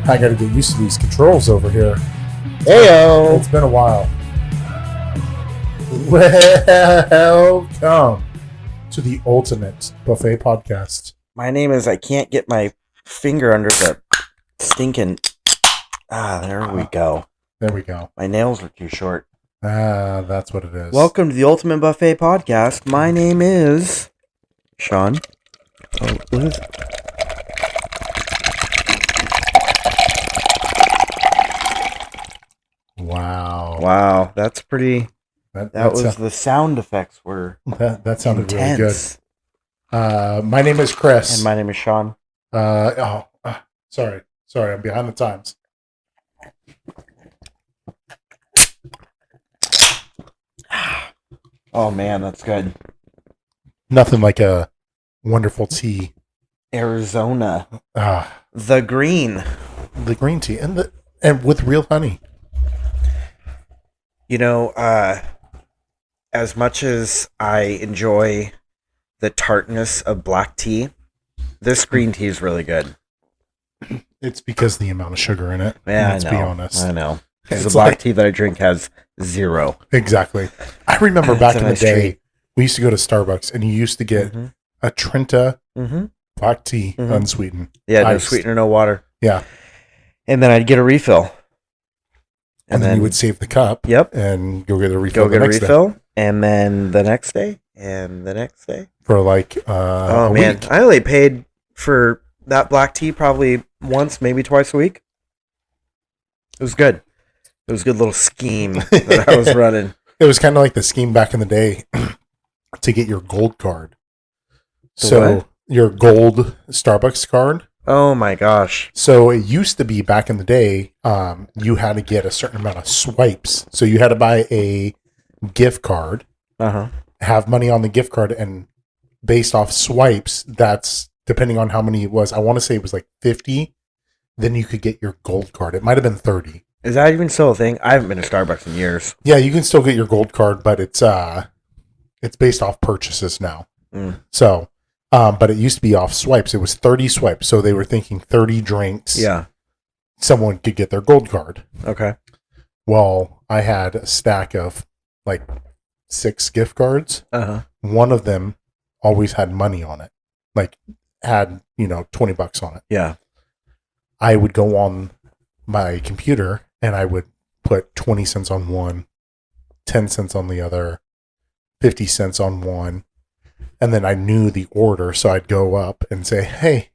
I got to get used to these controls over here. Heyo! It's been a while. Welcome to the Ultimate Buffet Podcast. My name is, I can't get my finger under the stinking... there we go. There we go. My nails are too short. That's what it is. Welcome to the Ultimate Buffet Podcast. My name is... Sean. Oh, what is it? Wow. Wow, that's pretty... That was a- the sound effects were that sounded intense. really good. My name is Chris. And my name is Sean. Sorry, I'm behind the times. Oh man, that's good. Nothing like a wonderful tea. Arizona. Ah, The green. the green tea and with real honey. You know, as much as I enjoy the tartness of black tea, this green tea is really good. It's because of the amount of sugar in it. Yeah, Let's I be know. honest. I know. Because It's the black like- tea that I drink has 0. Exactly. I remember It's back a in the nice day, treat. we used to go to Starbucks and you used to get a Trenta black tea Mhm. unsweetened. Yeah, no Iced. sweetener, no water. Yeah. And then I'd get a refill. And then you would save the cup Yep. and go get a refill Go the get a next day refill. And then the next day. And the next day. for like Oh, a man. week. I only paid for that black tea probably once, maybe twice a week. It was good. It was a good little scheme that I was running. It was kind of like the scheme back in the day to get your gold card. The So what? your gold Starbucks card. Oh, my gosh. So it used to be back in the day, you had to get a certain amount of swipes. So you had to buy a gift card, Uh-huh. have money on the gift card, and based off swipes, that's depending on how many it was. I want to say it was like 50. Then you could get your gold card. It might have been 30. Is that even still a thing? I haven't been to Starbucks in years. Yeah, you can still get your gold card, but it's based off purchases now. Mm. So, but it used to be off swipes. It was 30 swipes. So they were thinking 30 drinks. Yeah. Someone could get their gold card. Okay. Well, I had a stack of like 6 gift cards. Uh-huh. One of them always had money on it, like had, $20 on it. Yeah. I would go on my computer and I would put 20 cents on one, 10 cents on the other, 50 cents on one. And then I knew the order. So I'd go up and say, hey,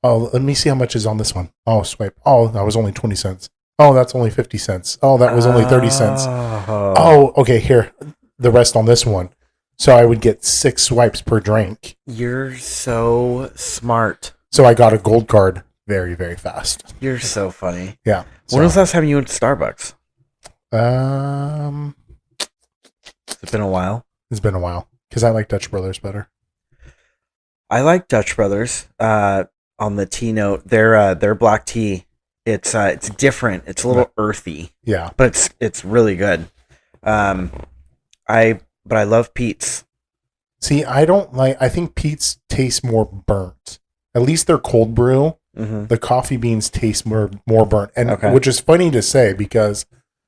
let me see how much is on this one. Oh, swipe. Oh, that was only 20 cents. Oh, that's only 50 cents. Oh, that was only 30 cents. Oh, okay, here. The rest on this one. So I would get 6 swipes per drink. You're so smart. So I got a gold card very, very fast. You're so funny. Yeah. When was the last time you went to Starbucks? Um, It's been a while. It's been a while because I like Dutch Brothers better. I like Dutch Brothers. On the tea note, their black tea, it's different. It's a little earthy, Yeah. but it's really good. But I love Pete's. See, I think Pete's tastes more burnt. At least their cold brew, the coffee beans taste more burnt. And Okay. which is funny to say because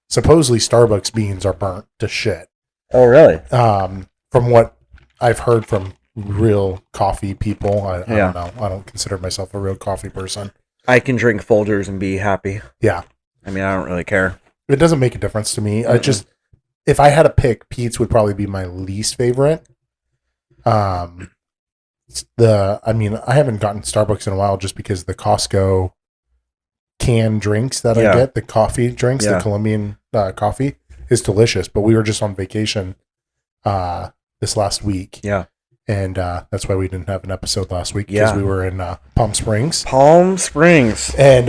supposedly Starbucks beans are burnt to shit. Oh, really? From what I've heard from real coffee people, I Yeah. don't know. I don't consider myself a real coffee person. I can drink Folgers and be happy. Yeah. I mean, I don't really care. It doesn't make a difference to me. If I had to pick, Pete's would probably be my least favorite. I haven't gotten Starbucks in a while just because the Costco canned drinks that I Yeah. get, the coffee drinks, Yeah. the Colombian coffee is delicious. But we were just on vacation this last week. Yeah. And that's why we didn't have an episode last week Yeah. because we were in Palm Springs. Palm Springs. And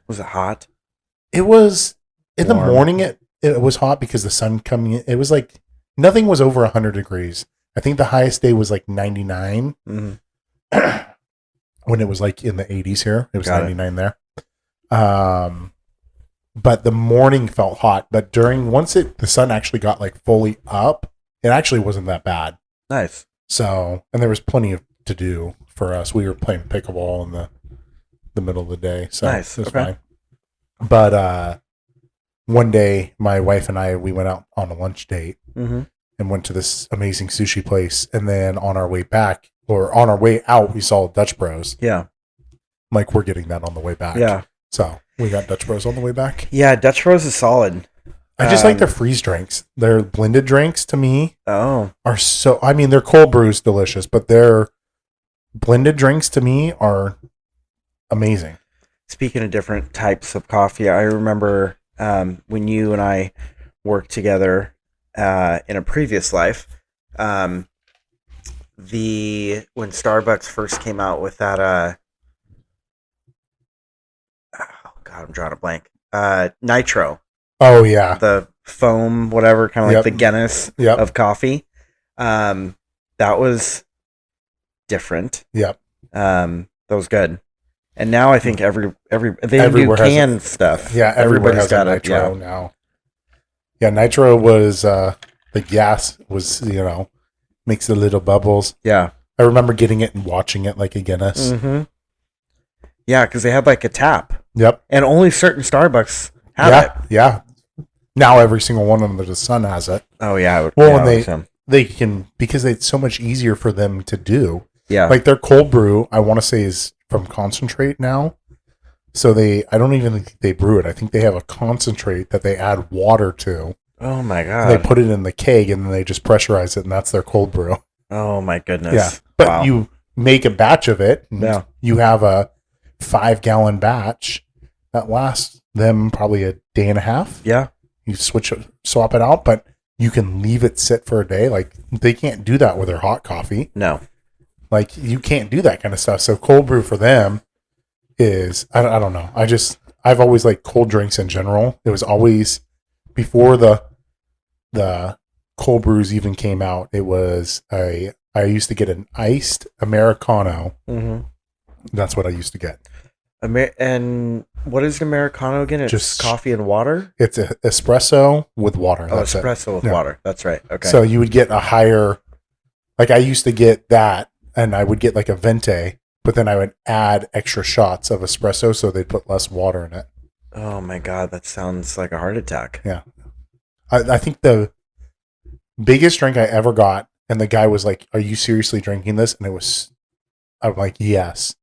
Was it hot? it was in the Warm. morning. It was hot because the sun coming in. It was like nothing was over 100 degrees. I think the highest day was like 99 Mm-hmm. when it was like in the 80s here. It was Got it. 99 there. But the morning felt hot. But once the sun actually got like fully up, it actually wasn't that bad. Nice. So, and there was plenty to do for us. We were playing pickleball in the middle of the day. So Nice, it was okay. fine. But one day, my wife and we went out on a lunch date Mm-hmm. and went to this amazing sushi place. And then on our way back, or on our way out, we saw Dutch Bros. Yeah. I'm like, we're getting that on the way back. Yeah. So we got Dutch Bros on the way back. Yeah. Dutch Bros is solid. I just like their freeze drinks. Their blended drinks, to me, Oh. are so... I mean, their cold brew is delicious, but their blended drinks, to me, are amazing. Speaking of different types of coffee, I remember when you and I worked together in a previous life, when Starbucks first came out with that, oh God, I'm drawing a blank. Nitro, Oh, yeah. the foam, whatever, kind of like Yep. the Guinness Yep. of coffee. That was different. Yep. That was good. And now I think they Everywhere do has canned stuff. Yeah, everybody has a it. Nitro now. Yeah, Nitro was... the gas was, makes the little bubbles. Yeah. I remember getting it and watching it like a Guinness. Mm-hmm. Yeah, because they had like a tap, Yep. and only certain Starbucks have Yeah. it. Yeah. Now every single one under the sun has it. Oh yeah, I would, Well, yeah, and I would assume. they can, because it's so much easier for them to do. Yeah, Like their cold brew, I want to say, is from concentrate now. So I don't even think they brew it. I think they have a concentrate that they add water to. oh my They god. put it in the keg and then they just pressurize it, and that's their cold brew. Oh my goodness. Yeah. But Wow. you make a batch of it. And Yeah. You have a 5-gallon batch that lasts them probably a day and a half. Yeah. You swap it out, but you can leave it sit for a day. Like they can't do that with their hot coffee. No. Like you can't do that kind of stuff. So cold brew for them is, I don't know. I've always liked cold drinks in general. It was always before the cold brews even came out. It was I used to get an iced Americano. Mm-hmm. That's what I used to get. And what is an Americano again? It's Just coffee and water? It's a espresso with water. Oh, That's it. espresso with Yeah. water. That's right. Okay. So you would get a higher, like I used to get that, and I would get like a venti, but then I would add extra shots of espresso so they'd put less water in it. oh my god, that sounds like a heart attack. I think the biggest drink I ever got, and the guy was like, "Are you seriously drinking this?" And I'm like, "Yes."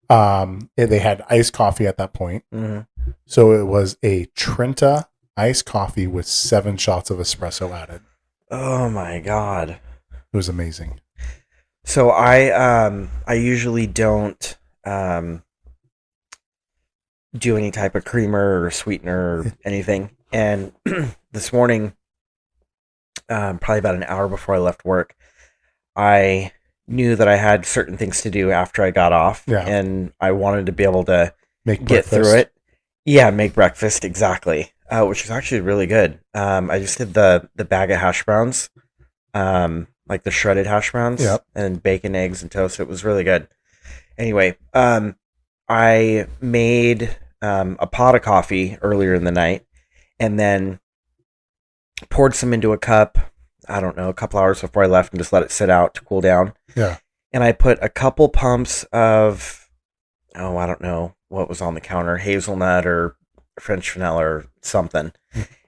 They had iced coffee at that point, Mm-hmm. so it was a Trenta iced coffee with 7 shots of espresso added. Oh my god. It was amazing. So I usually don't do any type of creamer or sweetener or anything. And this morning, probably about an hour before I left work, I knew that I had certain things to do after I got off, Yeah. and I wanted to be able to Make get breakfast. through it. Yeah, make breakfast exactly, which is actually really good. I just did the bag of hash browns, like the shredded hash browns, Yep. and bacon, eggs, and toast. It was really good. Anyway, I made a pot of coffee earlier in the night, and then poured some into a cup. I don't know, a couple hours before I left, and just let it sit out to cool down. Yeah. And I put a couple pumps of, I don't know what was on the counter, hazelnut or French vanilla or something,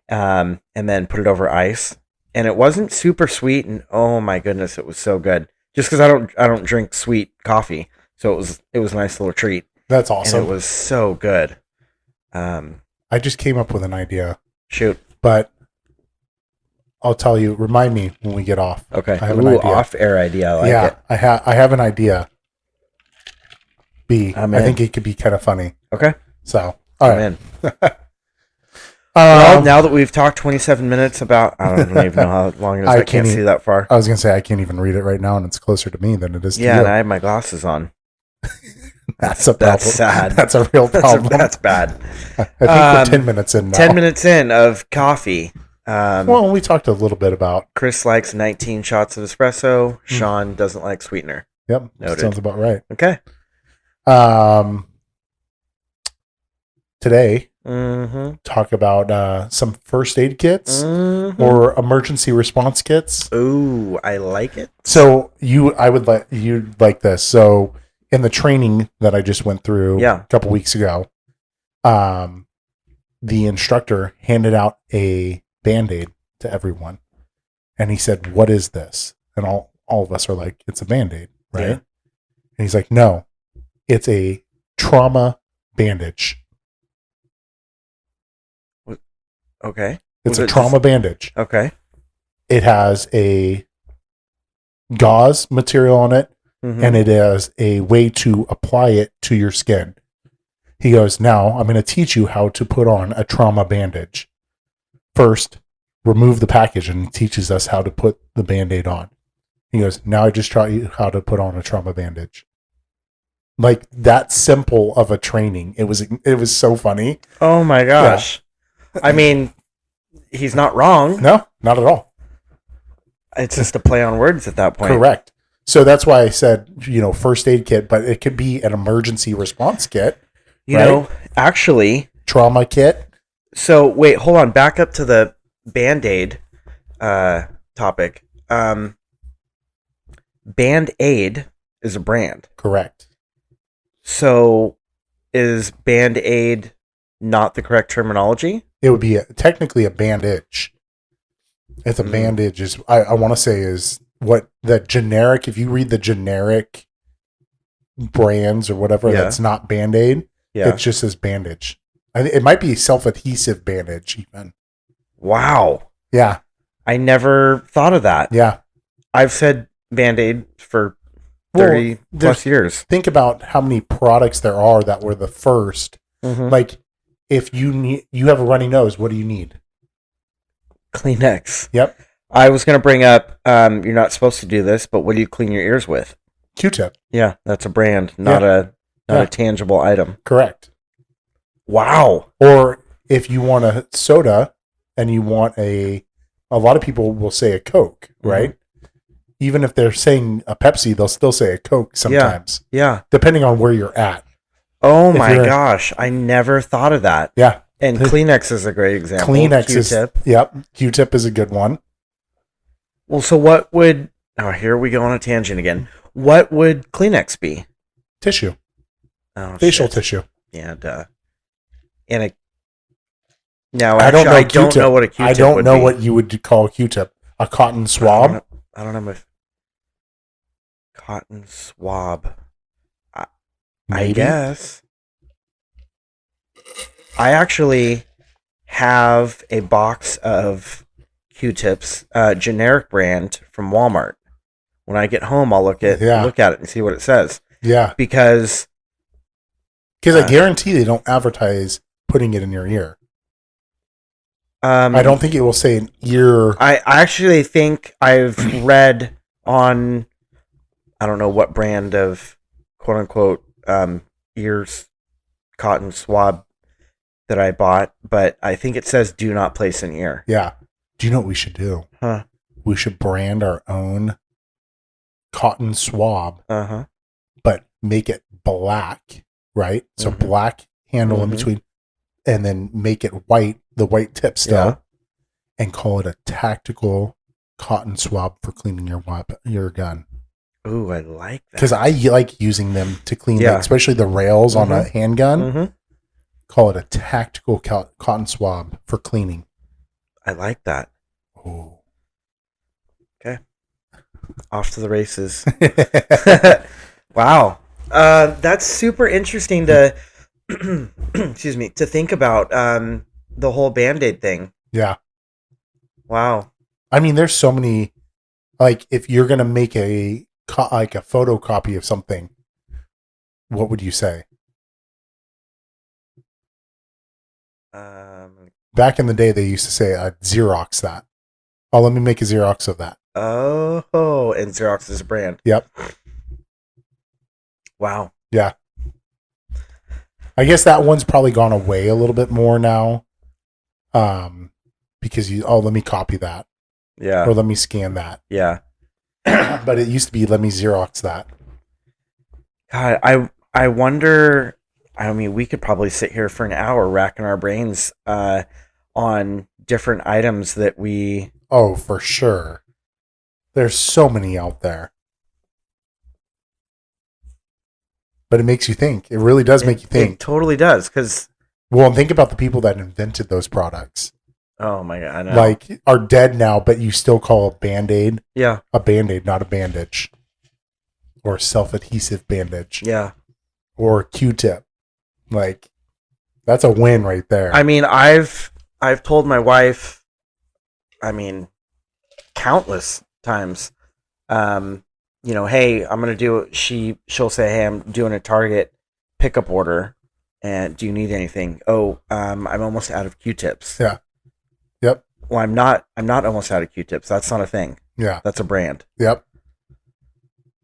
and then put it over ice. And it wasn't super sweet, and oh my goodness, it was so good. Just because I don't drink sweet coffee, so it was a nice little treat, That's awesome. and it was so good. I just came up with an idea, Shoot, but I'll tell you. Remind me when we get off. okay, I have an idea. off-air idea. I like yeah, it. I have an idea. B. I'm I in. think it could be kind of funny. Okay, So, all right. I'm in. Well, Um, now that we've talked 27 minutes about, I don't even know how long it is. I can't can't see that far. I was gonna say I can't even read it right now, and it's closer to me than it is to Yeah, you. and I have my glasses on. That's a problem. That's sad. That's a real problem. That's bad. I think we're 10 minutes in now. 10 minutes in of coffee. Well, we talked a little bit about. Chris likes 19 shots of espresso. Sean doesn't like sweetener. Yep, Noted. sounds about right. Okay. Today, Mm-hmm. talk about some first aid kits Mm-hmm. or emergency response kits. Ooh, I like it. So you'd like this. So in the training that I just went through Yeah. a couple weeks ago, the instructor handed out a Band-Aid to everyone. And he said, "What is this?" And all of us are like, "It's a Band-Aid, right?" Yeah. And he's like, "No, it's a trauma bandage. Okay. It's Was a it trauma bandage. Okay. It has a gauze material on it, Mhm. and it has a way to apply it to your skin." He goes, "Now I'm going to teach you how to put on a trauma bandage. First, remove the package," and he teaches us how to put the Band-Aid on. He goes, "Now I just taught you how to put on a trauma bandage." Like that simple of a training. It was so funny. Oh my gosh. I mean, he's not wrong. No, not at all. It's just a play on words at that point. Correct. So that's why I said, first aid kit, but it could be an emergency response kit, You right? know, actually, Trauma kit. so wait, hold on. Back up to the Band-Aid topic. Band-Aid is a brand. Correct. So is Band-Aid not the correct terminology? It would be technically a bandage. It's a Mm. bandage is I want to say is what the generic, if you read the generic brands or whatever, Yeah. that's not Band-Aid. Yeah. It just says bandage. It might be self-adhesive bandage even. Wow. Yeah. I never thought of that. Yeah. I've said Band-Aid for Well, 30 plus there's- years. Think about how many products there are that were the first. Mhm. Like if you have a runny nose, what do you need? Kleenex. Yep. I was going to bring up, you're not supposed to do this, but what do you clean your ears with? Q-tip. Yeah, that's a brand, not Yeah. a tangible item. Correct. Wow. Or if you want a soda and you want a lot of people will say a Coke, right? Even if they're saying a Pepsi, they'll still say a Coke sometimes, Yeah. depending on where you're at. Oh If my you're- gosh, I never thought of that. Yeah. And Kleenex is a great example. Kleenex is, Q-tip. yep. Q-tip is a good one. Well, so what would, oh, here we go on a tangent again. What would Kleenex be? Tissue. Oh, Facial shit. tissue. Yeah, duh. And a, no, I don't know actually, I don't Q-tip. know what a Q-tip I don't would know be. what you would call a Q-tip. A cotton swab? I don't know if cotton swab. I Maybe. guess. I actually have a box of Q-tips, generic brand from Walmart. When I get home, I'll look at it and see what it says. Yeah. Because Because I guarantee they don't advertise putting it in your ear. I don't think it will say an ear. I actually think I've read on, I don't know what brand of quote unquote ears cotton swab that I bought, but I think it says do not place in ear. Yeah. Do you know what we should do? Huh. We should brand our own cotton swab, Uh-huh. but make it black, right? So Mhm. black handle in Mhm. between, and then make it white, the white tip still, Yeah. and call it a tactical cotton swab for cleaning your gun. Ooh, I like that. Because I like using them to clean, Yeah. like, especially the rails on a handgun. Mhm. Call it a tactical cotton swab for cleaning. I like that. Oh. Off to the races. Wow. That's super interesting to excuse me, to think about the whole Band-Aid thing. Yeah. Wow. I mean, there's so many. Like, if you're gonna make a photocopy of something, what would you say? Back in the day, they used to say, "Xerox that." Oh, let me make a Xerox of that. Oh, and Xerox is a brand. Yep. Wow. Yeah. I guess that one's probably gone away a little bit more now. Because let me copy that, Yeah. or let me scan that. Yeah. But it used to be, let me Xerox that. God, I wonder. I mean, we could probably sit here for an hour racking our brains on different items that we. Oh, for sure. There's so many out there. but it makes you think. It really does make you It think. totally does. Because, Well, and think about the people that invented those products. oh my God, I know. Like, are dead now, but you still call a Band-Aid yeah, a Band-Aid, not a bandage. Or a self-adhesive bandage. yeah. Or a Q-tip. Like, that's a win right there. I mean, I've told my wife, I mean, countless times, you know, hey, I'm gonna do. She'll say, hey, I'm doing a Target pickup order, and do you need anything? Oh, I'm almost out of Q-tips. Yeah. Yep. Well, I'm not almost out of Q-tips. That's not a thing. Yeah. That's a brand. Yep.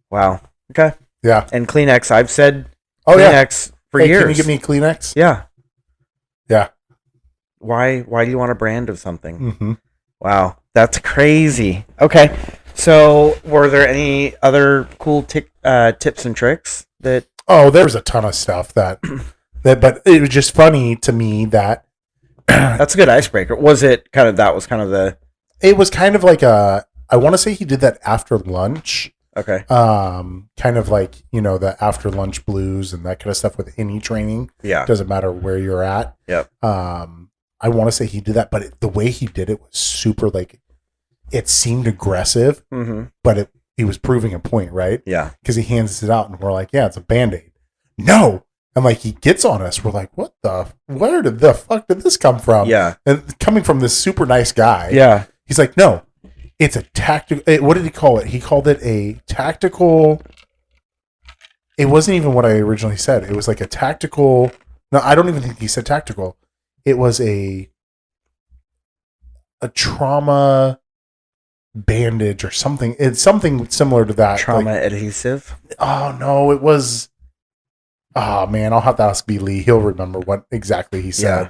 Wow. Okay. Yeah. And Kleenex, I've said Oh, yeah. Kleenex for Hey, years. can you give me a Kleenex? Yeah. Yeah. Why do you want a brand of something? Mm-hmm. Wow, that's crazy. Okay, so were there any other cool tips and tricks that? Oh, there was a ton of stuff that, but it was just funny to me that That's a good icebreaker. Was it kind of that was kind of the it was kind of like a, I want to say he did that after lunch. okay? Kind of like, you know, the after lunch blues and that kind of stuff with any training. Yeah. Doesn't matter where you're at. Yep. I want to say he did that, but the way he did it was super, like, it seemed aggressive, Mm-hmm. but he was proving a point, right? Yeah. Because he hands it out and we're like, yeah, it's a Band-Aid. No. And like, he gets on us. We're like, where did the fuck did this come from? Yeah. And coming from this super nice guy. Yeah. He's like, no, it's a tactical. What did he call it? He called it a tactical. It wasn't even what I originally said. It was like a tactical. No, I don't even think he said tactical. It was a trauma bandage or something. It's something similar to that. Trauma Like, adhesive. oh no, it was. Oh man, I'll have to ask B. Lee. He'll remember what exactly he said. Yeah.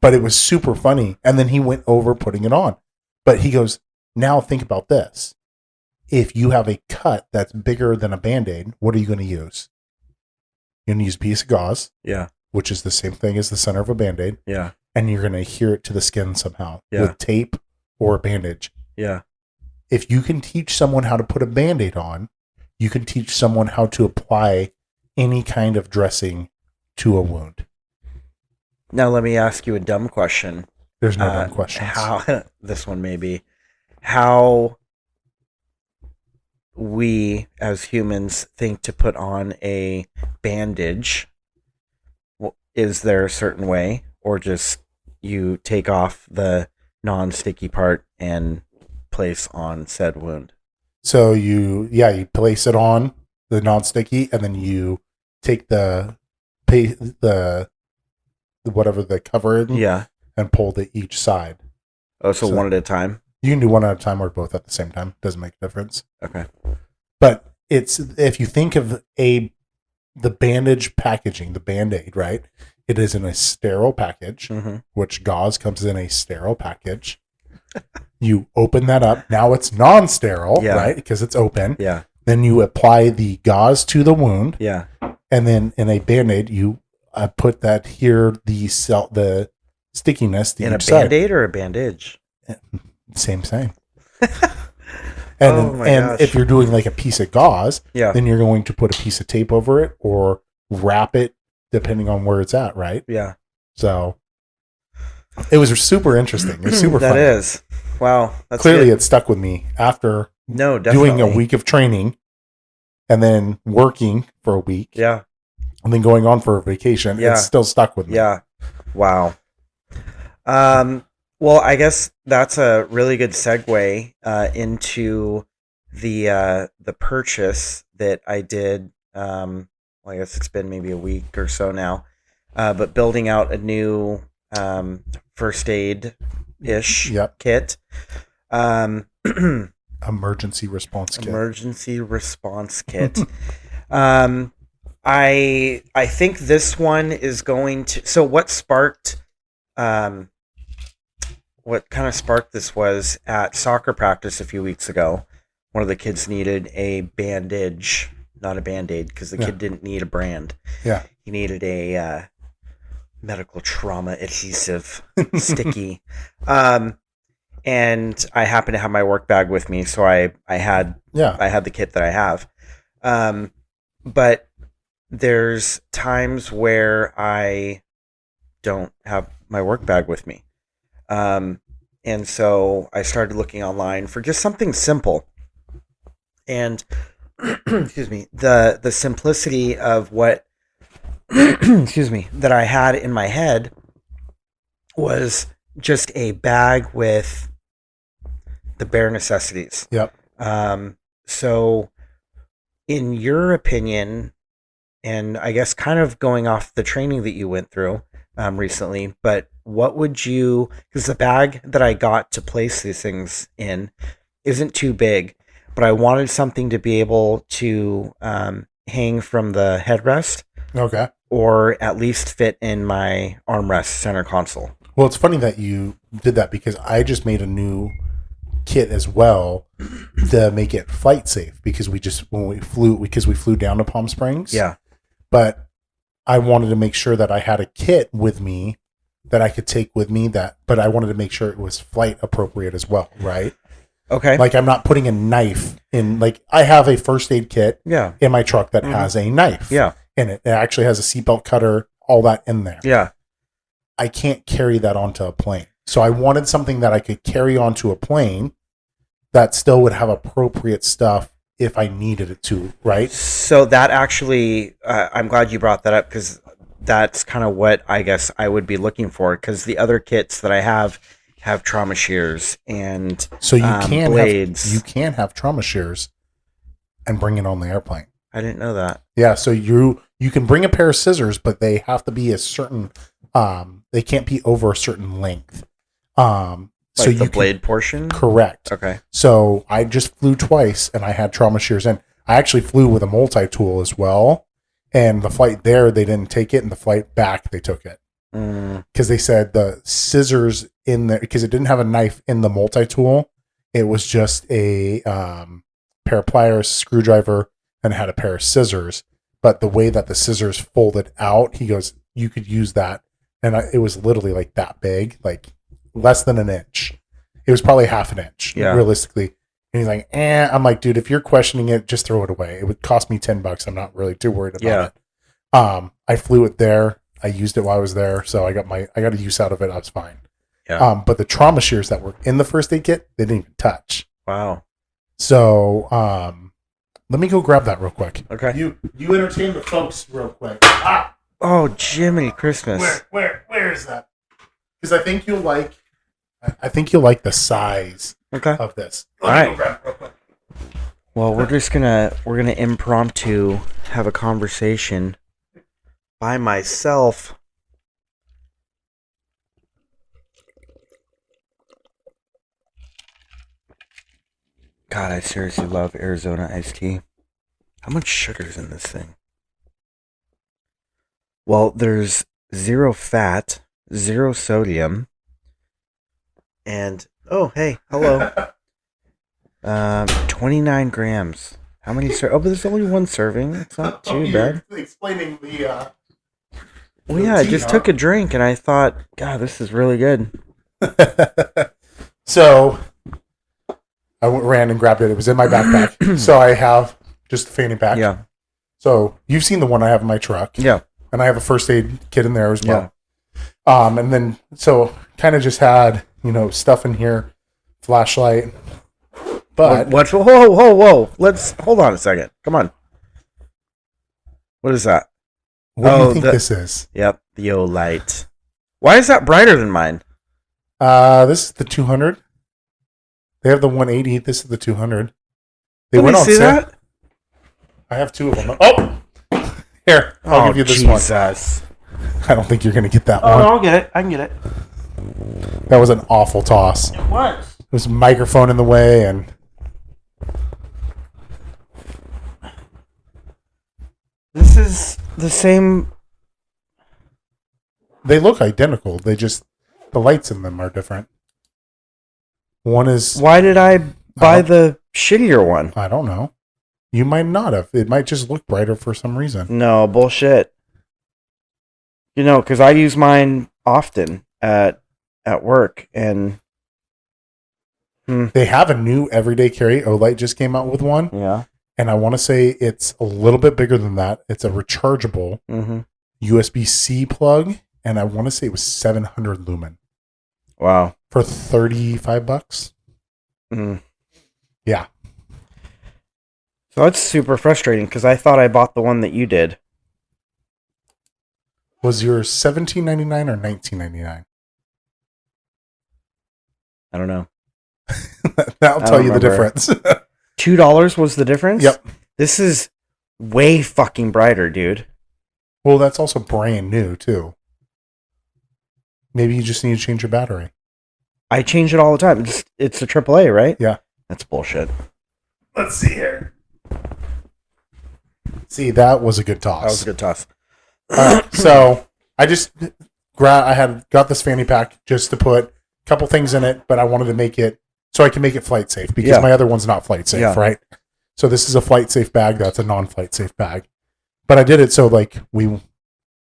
But it was super funny. And then he went over putting it on. But he goes, now think about this. If you have a cut that's bigger than a Band-Aid, what are you going to use? You're going to use a piece of gauze, Yeah. which is the same thing as the center of a Band-Aid, Yeah. and you're going to adhere it to the skin somehow Yeah. with tape or a bandage. Yeah. If you can teach someone how to put a Band-Aid on, you can teach someone how to apply any kind of dressing to a wound. Now let me ask you a dumb question. There's no dumb questions. How this one may be how we as humans think to put on a bandage. Is there a certain way, or just you take off the non-sticky part and place on said wound? So you place it on the non-sticky, and then you take the whatever the covering, Yeah. and pull to each side. Oh, so So- one at a time. You can do one at a time or both at the same time. Doesn't make a difference. Okay. But it's, if you think of the bandage packaging, the Band-Aid, right? It is in a sterile package, Mm-hmm. which gauze comes in a sterile package. You open that up. Now it's non-sterile, Yeah. right? Because it's open. Yeah. Then you apply the gauze to the wound. Yeah. And then in a Band-Aid, you put that here, the stickiness to In a each side. Band-Aid or a bandage? Same. Oh And my and gosh. if you're doing like a piece of gauze, Yeah. then you're going to put a piece of tape over it or wrap it, depending on where it's at, right? Yeah. So it was super interesting. It was super That fun. is. Wow. That's Clearly, good. it stuck with me after No, definitely. doing a week of training and then working for a week Yeah. and then going on for a vacation. Yeah. It's still stuck with me. Yeah. Wow. Well, I guess that's a really good segue into the purchase that I did. Well, I guess it's been maybe a week or so now, but building out a new first aid ish Yep. kit. Emergency response kit. Emergency response kit. I think this one is going to. So what sparked? What kind of sparked this was at soccer practice a few weeks ago. One of the kids needed a bandage, not a Band-Aid, because the kid didn't need a brand. Yeah. He needed a medical trauma adhesive sticky. And I happened to have my work bag with me, so I had Yeah. the kit that I have. But there's times where I don't have my work bag with me. And so I started looking online for just something simple. And excuse me, the simplicity of what excuse me, that I had in my head was just a bag with the bare necessities. Yep. So in your opinion, and I guess kind of going off the training that you went through recently, but what would you, because the bag that I got to place these things in isn't too big, but I wanted something to be able to hang from the headrest Okay. or at least fit in my armrest center console. Well, it's funny that you did that because I just made a new kit as well to make it flight safe because we flew down to Palm Springs. Yeah. But I wanted to make sure that I had a kit with me that I could take with me but I wanted to make sure it was flight appropriate as well, right? Okay. Like I'm not putting a knife in, like I have a first aid kit Yeah. in my truck that has a knife. Yeah. In it. It actually has a seatbelt cutter, all that in there. Yeah. I can't carry that onto a plane. So I wanted something that I could carry onto a plane that still would have appropriate stuff if I needed it to, right? So that actually, I'm glad you brought that up because that's kind of what I guess I would be looking for because the other kits that I have trauma shears and So you blades. you can have trauma shears and bring it on the airplane. I didn't know that. Yeah, so you can bring a pair of scissors, but they have to be a certain they can't be over a certain length. So Like the blade portion? Correct. Okay. So I just flew twice and I had trauma shears in. I actually flew with a multi-tool as well. And the flight there, they didn't take it. And the flight back, they took it. Because they said the scissors in there, because it didn't have a knife in the multi-tool. It was just a pair of pliers, screwdriver, and it had a pair of scissors. But the way that the scissors folded out, he goes, you could use that. And it was literally like that big, like less than an inch. It was probably half an inch, realistically. And he's like, I'm like, dude, if you're questioning it, just throw it away. It would cost me $10. I'm not really too worried about it. I flew it there. I used it while I was there. So I got a use out of it. I was fine. Yeah. But the trauma shears that were in the first aid kit, they didn't even touch. Wow. So let me go grab that real quick. Okay. You entertain the folks real quick. Oh, Jiminy Christmas. Where is that? Because I think you'll like the size Okay. of this. All right. Well, we're gonna impromptu have a conversation by myself. God, I seriously love Arizona iced tea. How much sugar's in this thing? Well, there's 0 fat, 0 sodium, and oh, hey, hello. 29 grams. How many but there's only one serving. It's not too bad. Explaining the. Well, yeah, I just took a drink and I thought, God, this is really good. So I ran and grabbed it. It was in my backpack. So I have just a fanny pack. Yeah. So you've seen the one I have in my truck. Yeah. And I have a first aid kit in there as well. Yeah. And then so kind of just had, stuff in here, flashlight. But what? Whoa! Let's hold on a second. Come on. What is that? What do you think this is? Yep, the Olight. Why is that brighter than mine? This is the 200. They have the 180. This is the 200. They went on see sale. that? I have two of them. Oh, here. I'll give you this Jesus. one. I don't think you're gonna get that one. I'll get it. I can get it. That was an awful toss. It was. There was a microphone in the way, and this is the same. They look identical. They just the lights in them are different. One is. Why did I buy the shittier one? I don't know. You might not have. It might just look brighter for some reason. No, bullshit. Because I use mine often at work, and they have a new everyday carry. Olight just came out with one. Yeah. and I want to say it's a little bit bigger than that. It's a rechargeable Mm-hmm. USB-C plug, and I want to say it was 700 lumen Wow. for $35. Mm. Yeah. So that's super frustrating because I thought I bought the one that you did. Was yours $17.99 or $19.99? I don't know. That'll I tell don't you the remember. difference. $2 was the difference? Yep. This is way fucking brighter, dude. Well, that's also brand new too. Maybe you just need to change your battery. I change it all the time. It's a AAA, right? Yeah. That's bullshit. Let's see here. See, that was a good toss. That was a good toss. All right, so I just got this fanny pack just to put a couple things in it, but I wanted to make it so I can make it flight safe because Yeah. my other one's not flight safe, Yeah. right? So this is a flight safe bag. That's a non-flight safe bag. But I did it so like we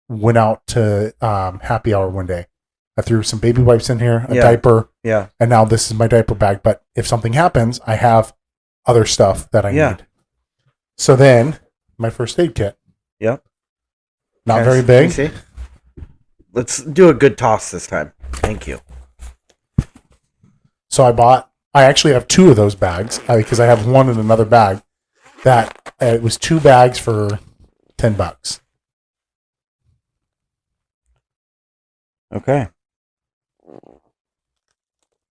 went out to happy hour one day. I threw some baby wipes in here, a Yeah. diaper, Yeah. and now this is my diaper bag. But if something happens, I have other stuff that I Yeah. need. So then my first aid kit. Yep. Not Yes. very Let me big. see. Let's do a good toss this time. Thank you. So I actually have two of those bags because I have one in another bag that it was two bags for $10. Okay.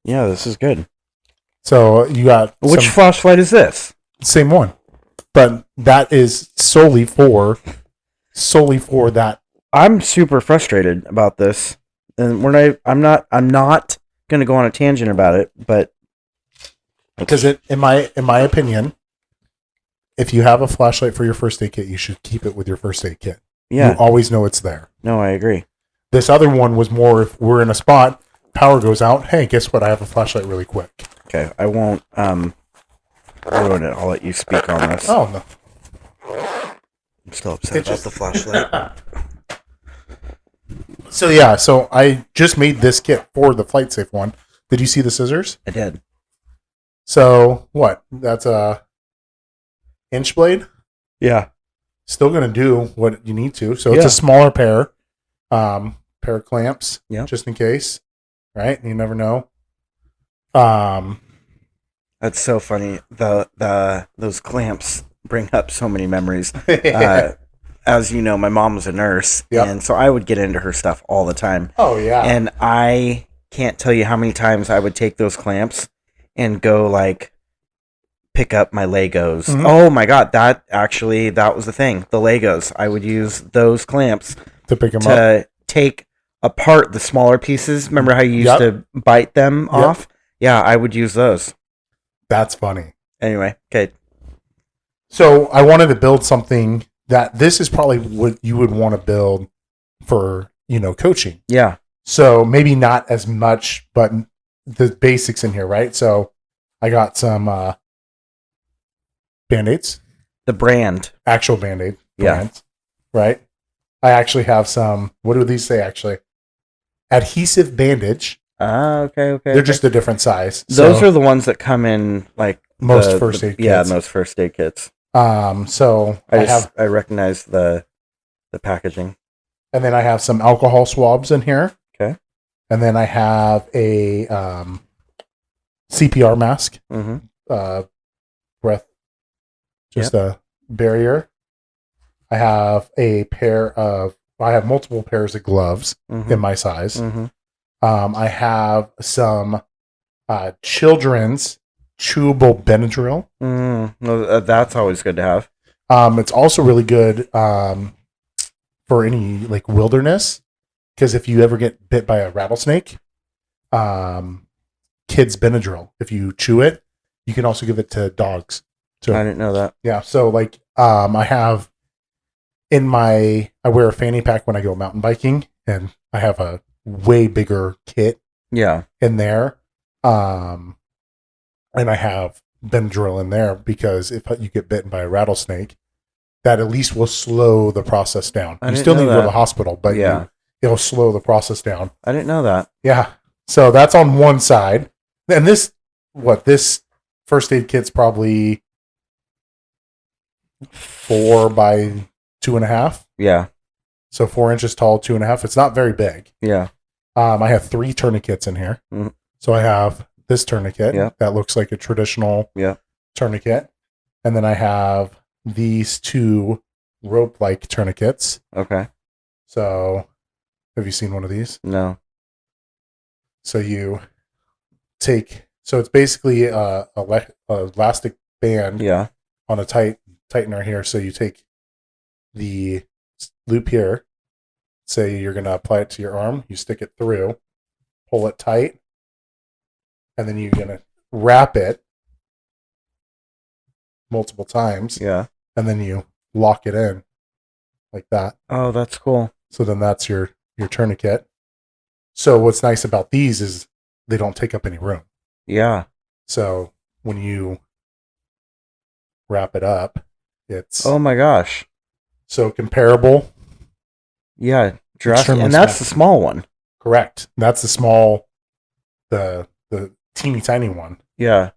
Yeah, this is good. So you got Which flashlight is this? same one, but that is solely for that. I'm super frustrated about this, and I'm not going to go on a tangent about it, but Because in my opinion, if you have a flashlight for your first aid kit, you should keep it with your first aid kit. yeah, You always know it's there. no, I agree. This other one was more if we're in a spot, power goes out. Hey, guess what? I have a flashlight really quick. Okay, I won't ruin it. I'll let you speak on this. Oh no. I'm still upset It about just- the flashlight. So yeah, so I just made this kit for the flight safe one. Did you see the scissors? I did. So what? That's a inch blade. Yeah. Still gonna do what you need to. So it's Yeah. a smaller pair of clamps, Yep. just in case. Right? You never know. That's so funny. Those clamps bring up so many memories. As you know, my mom was a nurse, Yep. and so I would get into her stuff all the time. Oh yeah. And I can't tell you how many times I would take those clamps and go like pick up my Legos. Mhm. Oh my god, that was the thing. The Legos. I would use those clamps to pick them up. to take apart the smaller pieces. Remember how you used Yep. to bite them Yep. off? Yeah, I would use those. That's funny. Anyway, okay. So I wanted to build something that this is probably what you would want to build for, coaching. Yeah. So maybe not as much, but the basics in here, right? So I got some Band-Aids, The brand. actual Band-Aid Yeah. brands, right? I actually have some, what do these say actually? Adhesive bandage. Okay. They're just a different size. Those So are the ones that come in like most first aid kits. Yeah, most first aid kits. So I recognize the packaging. and then I have some alcohol swabs in here. Okay. And then I have a CPR mask, Mm-hmm. breath, just a barrier. I have I have multiple pairs of gloves in my size. Mm-hmm. I have some children's chewable Benadryl. No, that's always good to have. It's also really good for any like wilderness, because if you ever get bit by a rattlesnake, kids Benadryl. If you chew it, you can also give it to dogs. So I didn't know that. yeah, so like I have I wear a fanny pack when I go mountain biking, and I have a way bigger kit Yeah. in there. And I have Benadryl in there because if you get bitten by a rattlesnake, that at least will slow the process down. I You didn't still know need to go to that. the hospital, but Yeah. it'll slow the process down. I didn't know that. Yeah. So that's on one side. And this first aid kit's probably 4 by 2.5. Yeah. So 4 inches tall, 2.5. It's not very big. Yeah. I have 3 tourniquets in here. Mhm. So I have this tourniquet Yeah. that looks like a traditional Yeah. tourniquet. And then I have these 2 rope-like tourniquets. Okay. So have you seen one of these? No. So you take, so it's basically a elastic band Yeah. on a tightener here. So you take the loop here, say you're going to apply it to your arm, you stick it through, pull it tight, and then you're going to wrap it multiple times, Yeah. and then you lock it in like that. Oh, that's cool. So then that's your tourniquet. So what's nice about these is they don't take up any room. Yeah. So when you wrap it up, it's Oh my gosh. so comparable. Yeah. Jurassic, Extremely and that's small. the small one. Correct. That's the small, the teeny tiny one. Yeah.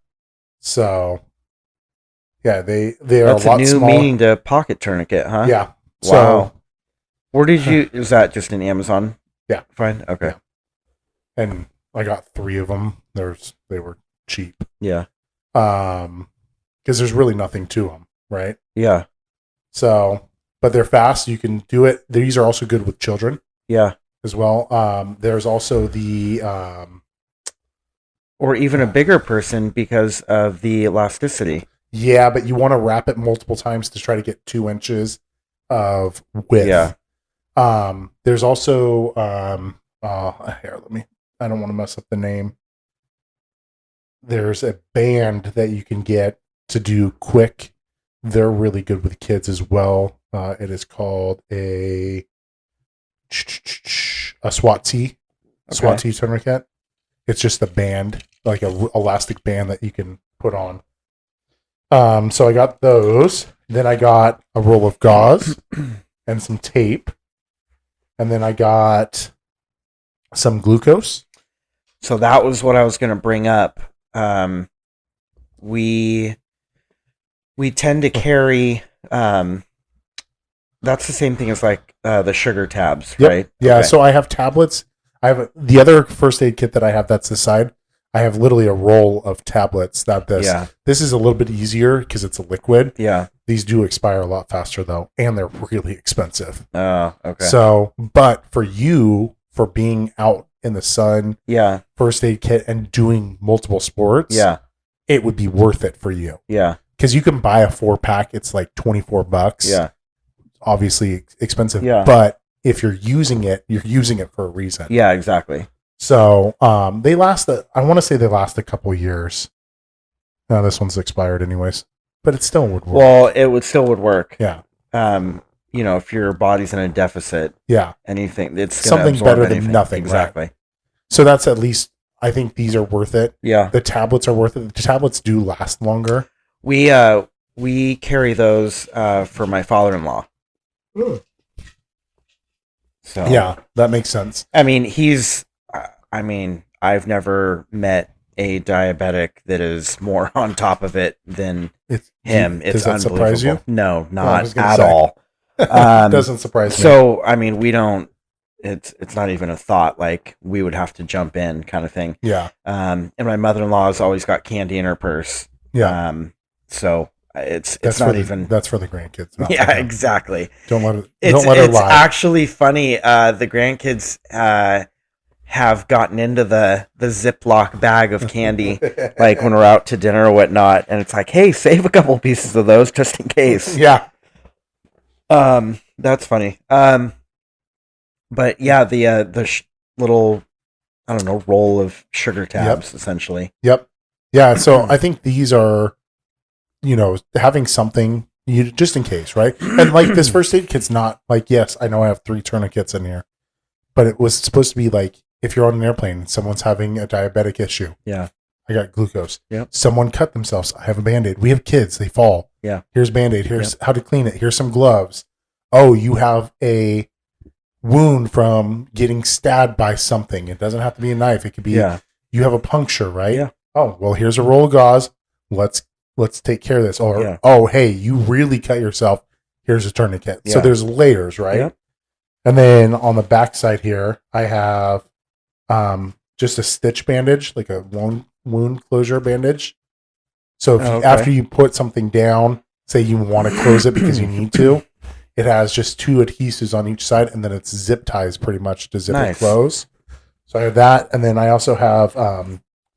So yeah, they are That's a lot new smaller. meaning to pocket tourniquet, huh? Yeah. Wow. So Where did you? Is that just in Amazon? Yeah. Fine. Okay. Yeah. And I got 3 of them. They were cheap. Yeah. Because there's really nothing to them, right? Yeah. So, but they're fast. You can do it. These are also good with children Yeah. as well. There's also the Or even a bigger person because of the elasticity. yeah, but you want to wrap it multiple times to try to get 2 inches of width. Yeah. There's also here, I don't want to mess up the name. There's a band that you can get to do quick. They're really good with kids as well. It is called a SWAT T. SWAT T tourniquet. It's just a band, like a elastic band that you can put on. So I got those. Then I got a roll of gauze and some tape. And then I got some glucose. So that was what I was going to bring up. We tend to carry. That's the same thing as like the sugar tabs, Yep. right? Yeah. Okay. So I have tablets. I have the other first aid kit that I have. That's the side. I have literally a roll of tablets. This is a little bit easier because it's a liquid. Yeah. These do expire a lot faster though, and they're really expensive. Oh, okay. So, but for you, for being out in the sun, Yeah. first aid kit and doing multiple sports, Yeah. it would be worth it for you Yeah. because you can buy a 4-pack. It's like $24. Yeah. Obviously expensive. Yeah. But if you're using it for a reason. Yeah. Exactly. So they last. I want to say they last a couple years. No, this one's expired anyways, but it still would work. Well, it still would work. Yeah. If your body's in a deficit, Yeah. anything, it's gonna Something absorb better than anything. nothing, right? Exactly. So that's at least. I think these are worth it. Yeah. The tablets are worth it. The tablets do last longer. We carry those for my father-in-law. So Yeah, that makes sense. I mean, I've never met a diabetic that is more on top of it than him. Does It's that surprise you? No, I not was gonna at say. all. Doesn't surprise me. So, I mean, we don't. It's not even a thought. Like we would have to jump in, kind of thing. Yeah. And my mother-in-law has always got candy in her purse. Yeah. So it's That's not for even. That's for the grandkids. Not Yeah, for them. exactly. Don't let her It's lie. actually funny. The grandkids have gotten into the Ziploc bag of candy, like when we're out to dinner or whatnot, and it's like, hey, save a couple pieces of those just in case. Yeah. That's funny. But yeah, the little, I don't know, roll of sugar tabs, essentially. Yep. Yeah. So I think these are, having something just in case, right? And like this first aid kit's not like, yes, I know I have 3 tourniquets in here, but it was supposed to be like if you're on an airplane and someone's having a diabetic issue. Yeah. I got glucose. Yep. Someone cut themselves. I have a Band-Aid. We have kids. They fall. Yeah. Here's Band-Aid. Here's how to clean it. Here's some gloves. Oh, you have a wound from getting stabbed by something. It doesn't have to be a knife. It could be, you have a puncture, right? Yeah. Oh, well, here's a roll of gauze. Let's let's take care of this. Or, Yeah. oh, hey, you really cut yourself. Here's a tourniquet. So Yeah. there's layers, right? Yep. And then on the back side here, I have just a stitch bandage, like a wound closure bandage. So if Oh, you, okay. after you put something down, say you want to close it because you need to, it has just 2 adhesives on each side, and then it's zip ties pretty much to zip it Nice. close. So I have that, and then I also have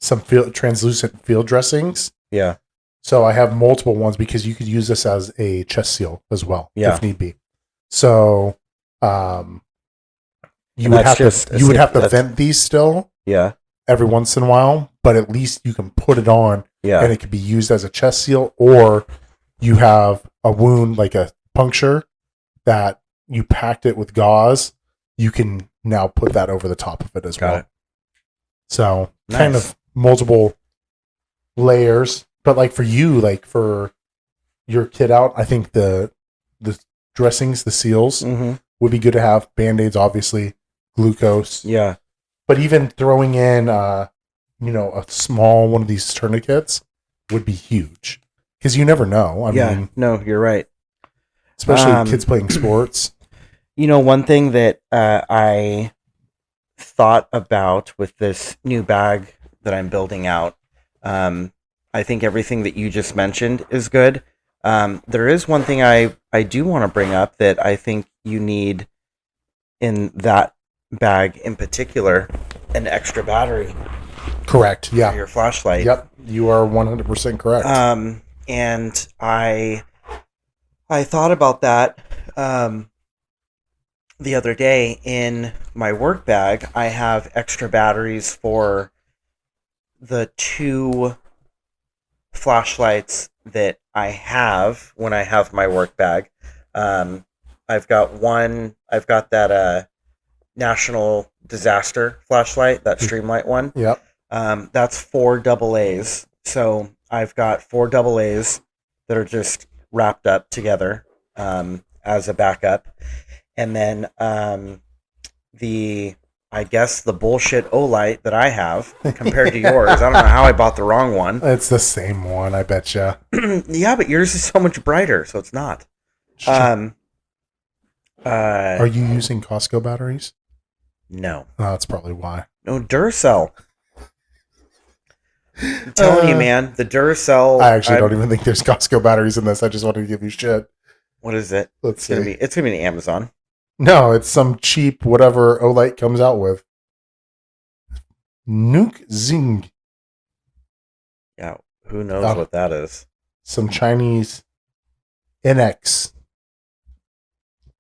some translucent field dressings. Yeah. So I have multiple ones because you could use this as a chest seal as well, Yeah. if need be. So you And would that's have just to a you would have to that's- vent these still Yeah. every once in a while, but at least you can put it on Yeah. and it could be used as a chest seal, or you have a wound like a puncture that you packed it with gauze. You can now put that over the top of it as Got well. it. So kind Nice. of multiple layers, but like for you, like for your kid out, I think the dressings, the seals Mm-hmm. would be good to have. Band-Aids, obviously, glucose, Yeah. but even throwing in, a small one of these tourniquets would be huge because you never know. I Yeah. mean, No, you're right. especially kids playing sports. One thing that I thought about with this new bag that I'm building out, I think everything that you just mentioned is good. There is one thing I do want to bring up that I think you need in that bag in particular, an extra battery Correct. for Yeah. your flashlight. Yep. You are 100% correct. And I thought about that the other day. In my work bag, I have extra batteries for the 2 flashlights that I have when I have my work bag. I've got that national disaster flashlight, that Streamlight one. Yep. That's 4 AA's. So I've got 4 AA's that are just wrapped up together as a backup. And then I guess the bullshit Olight that I have compared to yours. I don't know how I bought the wrong one. It's the same one, I bet you. Yeah, but yours is so much brighter, so it's not. Are you using Costco batteries? No. No, that's probably why. No, Duracell. I'm telling you, man, the Duracell. I actually don't even think there's Costco batteries in this. I just wanted to give you shit. What is it? Let's see. It's gonna be an Amazon. No, it's some cheap whatever Olight comes out with. Nuke Zing. Yeah, who knows Oh. what that is? Some Chinese NX.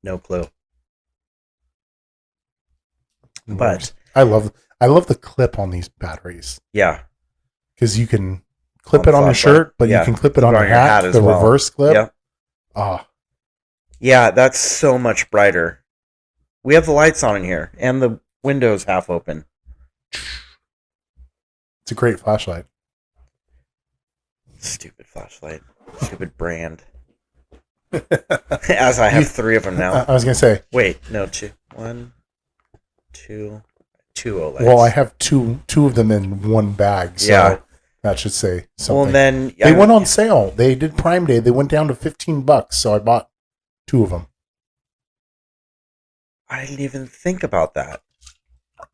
No clue. But I love the clip on these batteries yeah, because you can clip On it on your flashlight. shirt, but Yeah. you can clip it on Put your hat, as the well. reverse clip. Yep. Oh, Yeah, that's so much brighter. We have the lights on in here and the windows half open. it's a great flashlight. Stupid flashlight. Stupid brand. As I have 3 of them now. I was gonna say, Wait, no, 2. 1, 2, 2 OLEDs. well, I have two of them in one bag, so Yeah. that should say something. Well, then they went on sale. They did Prime Day. They went down to $15, so I bought 2 of them. I didn't even think about that.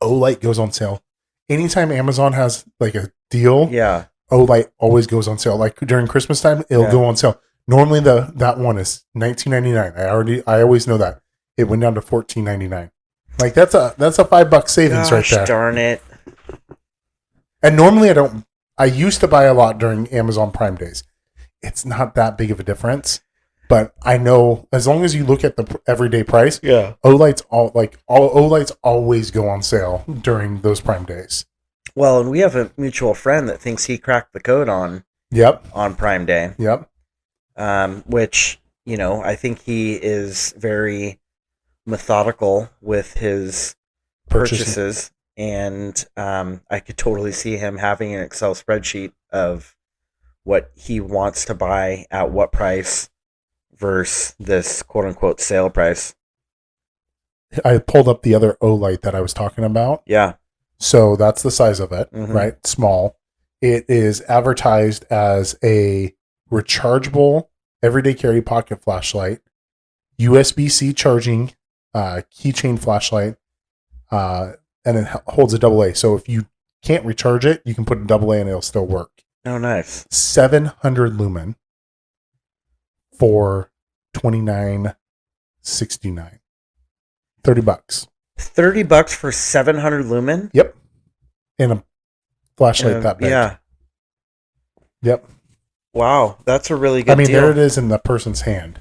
Olight goes on sale anytime Amazon has like a deal. Yeah. Olight always goes on sale. Like during Christmas time, it'll Yeah. go on sale. Normally that one is $19.99. I always know that. It went down to $14.99. Like that's a $5 savings Gosh, right there. darn it. And normally I used to buy a lot during Amazon Prime Days. It's not that big of a difference, but I know as long as you look at the everyday price, Yeah. Olight's Olights always go on sale during those Prime Days. Well, and we have a mutual friend that thinks he cracked the code on Yep. Prime Day. Yep. Which, I think he is very methodical with his purchases. And I could totally see him having an Excel spreadsheet of what he wants to buy at what price versus this quote unquote sale price. I pulled up the other Olight that I was talking about. Yeah. So that's the size of it, Mhm. right? Small. It is advertised as a rechargeable, everyday carry pocket flashlight, USB-C charging, keychain flashlight, and it holds a AA. So if you can't recharge it, you can put a AA and it'll still work. Oh, nice. 700 lumen for $29.69. $30. $30 for 700 lumen? Yep. And a flashlight that big. Yeah. Yep. Wow, that's a really good deal. there it is in the person's hand.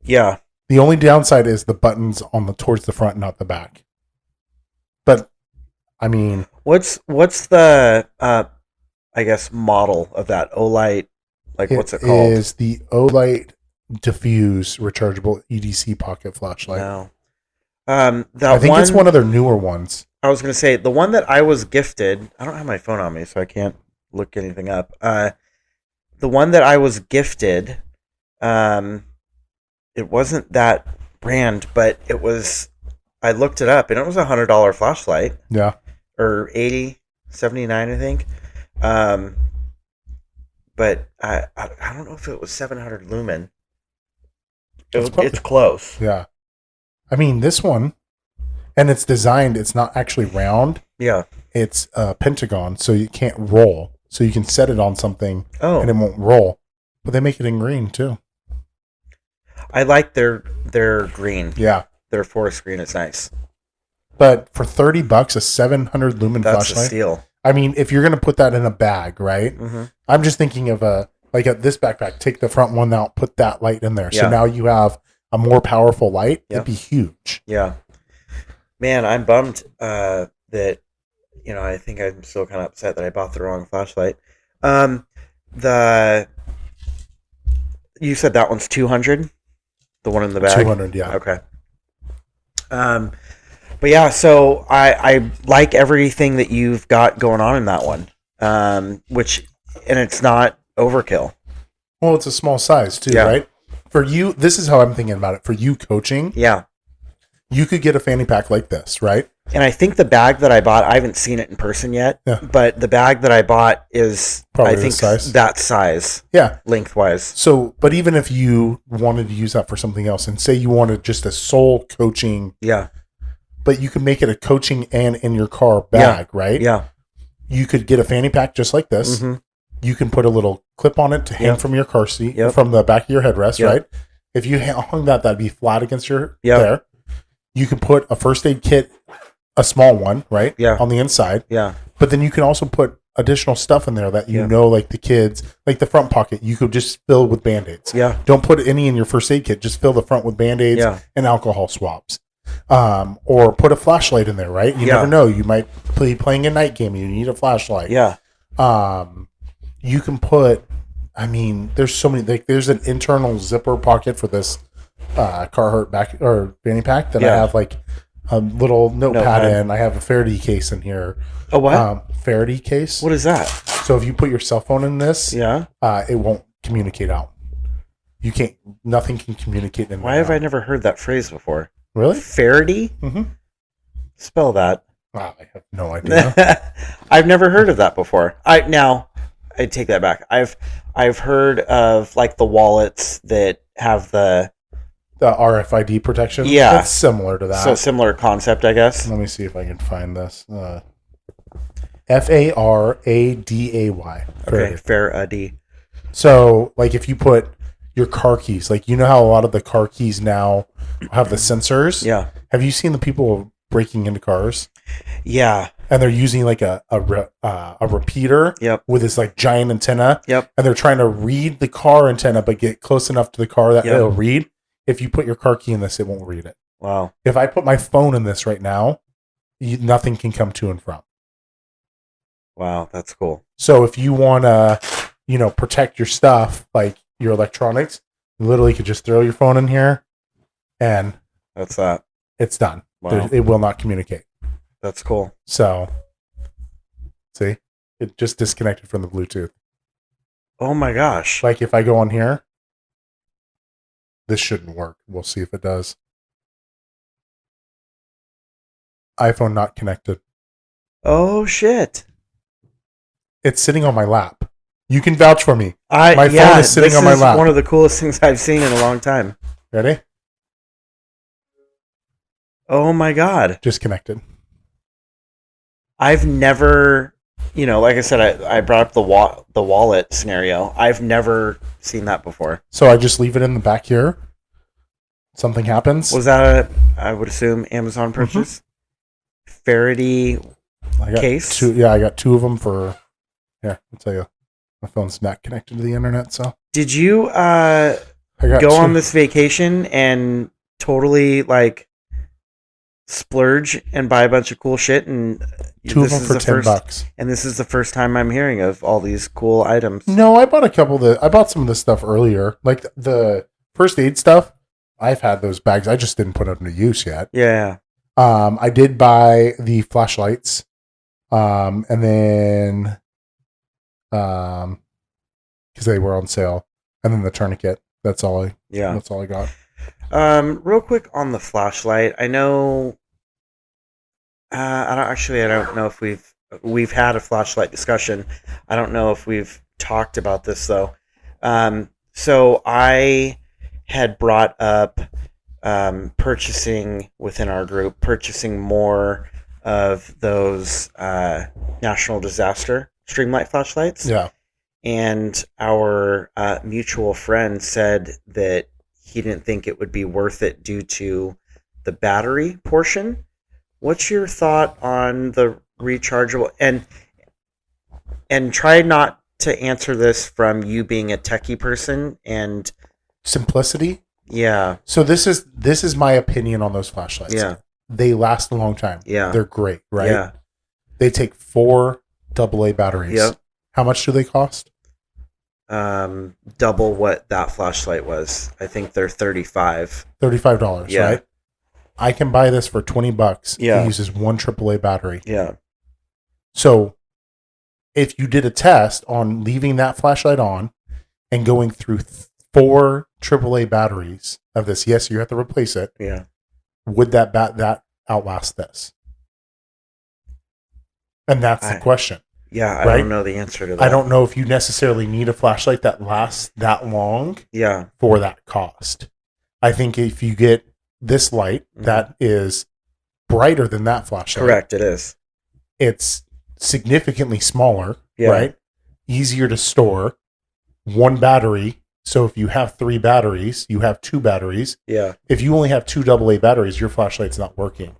Yeah. The only downside is the buttons towards the front, not the back. But I mean, What's the I guess model of that Olight? Like, what's it called? It is the Olight Diffuse rechargeable EDC pocket flashlight. No. I think it's one of their newer ones. I was going to say, the one that I was gifted, I don't have my phone on me, so I can't look anything up. The one that I was gifted, it wasn't that brand, but it was, I looked it up, and it was $100 flashlight. Yeah. Or $79, I think. But I don't know if it was 700 lumen. It's close. Yeah. I mean, this one, and it's designed, it's not actually round. Yeah. It's a pentagon, so you can't roll. So you can set it on something and it won't roll. But they make it in green, too. I like their green. Yeah. Their forest green is nice. But for $30, a 700 lumen flashlight. That's a steal. I mean, if you're going to put that in a bag, right? Mm-hmm. I'm just thinking of this backpack, take the front one out, put that light in there. Yeah. So now you have a more powerful light. Yeah. It'd be huge. Yeah. Man, I'm bummed that, I think I'm still kind of upset that I bought the wrong flashlight. You said that one's 200? The one in the bag? 200, yeah. Okay. But yeah, so I like everything that you've got going on in that one, and it's not overkill. Well, it's a small size too, right? For you, this is how I'm thinking about it. For you coaching, yeah, you could get a fanny pack like this, right? And I think the bag that I bought, I haven't seen it in person yet, but the bag that I bought is, probably I think, that size, lengthwise. So, but even if you wanted to use that for something else, and say you wanted just a sole coaching, but you could make it a coaching and in your car bag, right? Yeah. You could get a fanny pack just like this. Mm-hmm. You can put a little clip on it to hang from your car seat, from the back of your headrest, right? If you hung that'd be flat against your there. You could put a first aid kit, a small one, right? Yeah. On the inside. Yeah. But then you can also put additional stuff in there that like the kids, like the front pocket, you could just fill with Band-Aids. Yeah. Don't put any in your first aid kit. Just fill the front with Band-Aids and alcohol swabs. Or put a flashlight in there, right? You never know. You might be playing a night game and you need a flashlight. Yeah. You can put, there's so many, there's an internal zipper pocket for this Carhartt back or fanny pack that I have like a little notepad in. I have a Faraday case in here. A what? Faraday case. What is that? So if you put your cell phone in this, it won't communicate out. You can't, nothing can communicate in there. Why have I never heard that phrase before? Really? Faraday? Mm-hmm. Spell that. I have no idea. I've never heard of that before. I take that back. I've heard of like the wallets that have the RFID protection. Yeah. It's similar to that. So similar concept, I guess. Let me see if I can find this. Faraday. Okay, Faraday. So like if you put your car keys, like you know how a lot of the car keys now have the sensors? Yeah. Have you seen the people breaking into cars? Yeah. And they're using like a repeater with this like giant antenna. Yep. And they're trying to read the car antenna but get close enough to the car that it'll read. If you put your car key in this, it won't read it. Wow. If I put my phone in this right now, nothing can come to and from. Wow, that's cool. So if you want to, protect your stuff, like your electronics, you literally could just throw your phone in here and that's that. It's done. Wow. It will not communicate. That's cool. So, see, it just disconnected from the Bluetooth. Oh my gosh. Like if I go on here, this shouldn't work. We'll see if it does. iPhone not connected. Oh shit. It's sitting on my lap. You can vouch for me. My phone is sitting this on my is lap. one of the coolest things I've seen in a long time. Ready? Oh my God. Just connected. I've never, like I said, I brought up the wallet scenario. I've never seen that before. So I just leave it in the back here. Something happens. Was that I would assume, Amazon purchase? Faraday I got case? two. Yeah, I got two of them for. Here, I'll tell you. My phone's not connected to the internet, so Did you I got go two. on this vacation and totally like splurge and buy a bunch of cool shit? And Two of this them is for the $10. And this is the first time I'm hearing of all these cool items. No, I bought a couple. I bought some of this stuff earlier, like the first aid stuff. I've had those bags. I just didn't put them to use yet. Yeah. I did buy the flashlights, and then, because they were on sale, and then the tourniquet. That's all I got. Real quick on the flashlight. I know. I don't know if we've had a flashlight discussion. I don't know if we've talked about this though. So I had brought up purchasing within our group, purchasing more of those national disaster Streamlight flashlights. Yeah. And our mutual friend said that he didn't think it would be worth it due to the battery portion. What's your thought on the rechargeable? And try not to answer this from you being a techie person and Simplicity. yeah. So this is my opinion on those flashlights. Yeah. They last a long time. Yeah. They're great, right? Yeah. They take 4 AA batteries. Yep. How much do they cost? Double what that flashlight was. I think they're $35. $35, Yeah. right? I can buy this for $20. Yeah. It uses 1 AAA battery. Yeah. So if you did a test on leaving that flashlight on and going through 4 AAA batteries of this, yes, you have to replace it. Yeah. Would that outlast this? And that's the question. Yeah, I Right? don't know the answer to that. I don't know if you necessarily need a flashlight that lasts that long Yeah. for that cost. I think if you get this light that is brighter than that flashlight, Correct, it is. it's significantly smaller, Yeah. right? Easier to store. 1 battery. So if you have 3 batteries, you have 2 batteries. Yeah. If you only have 2 AA batteries, your flashlight's not working.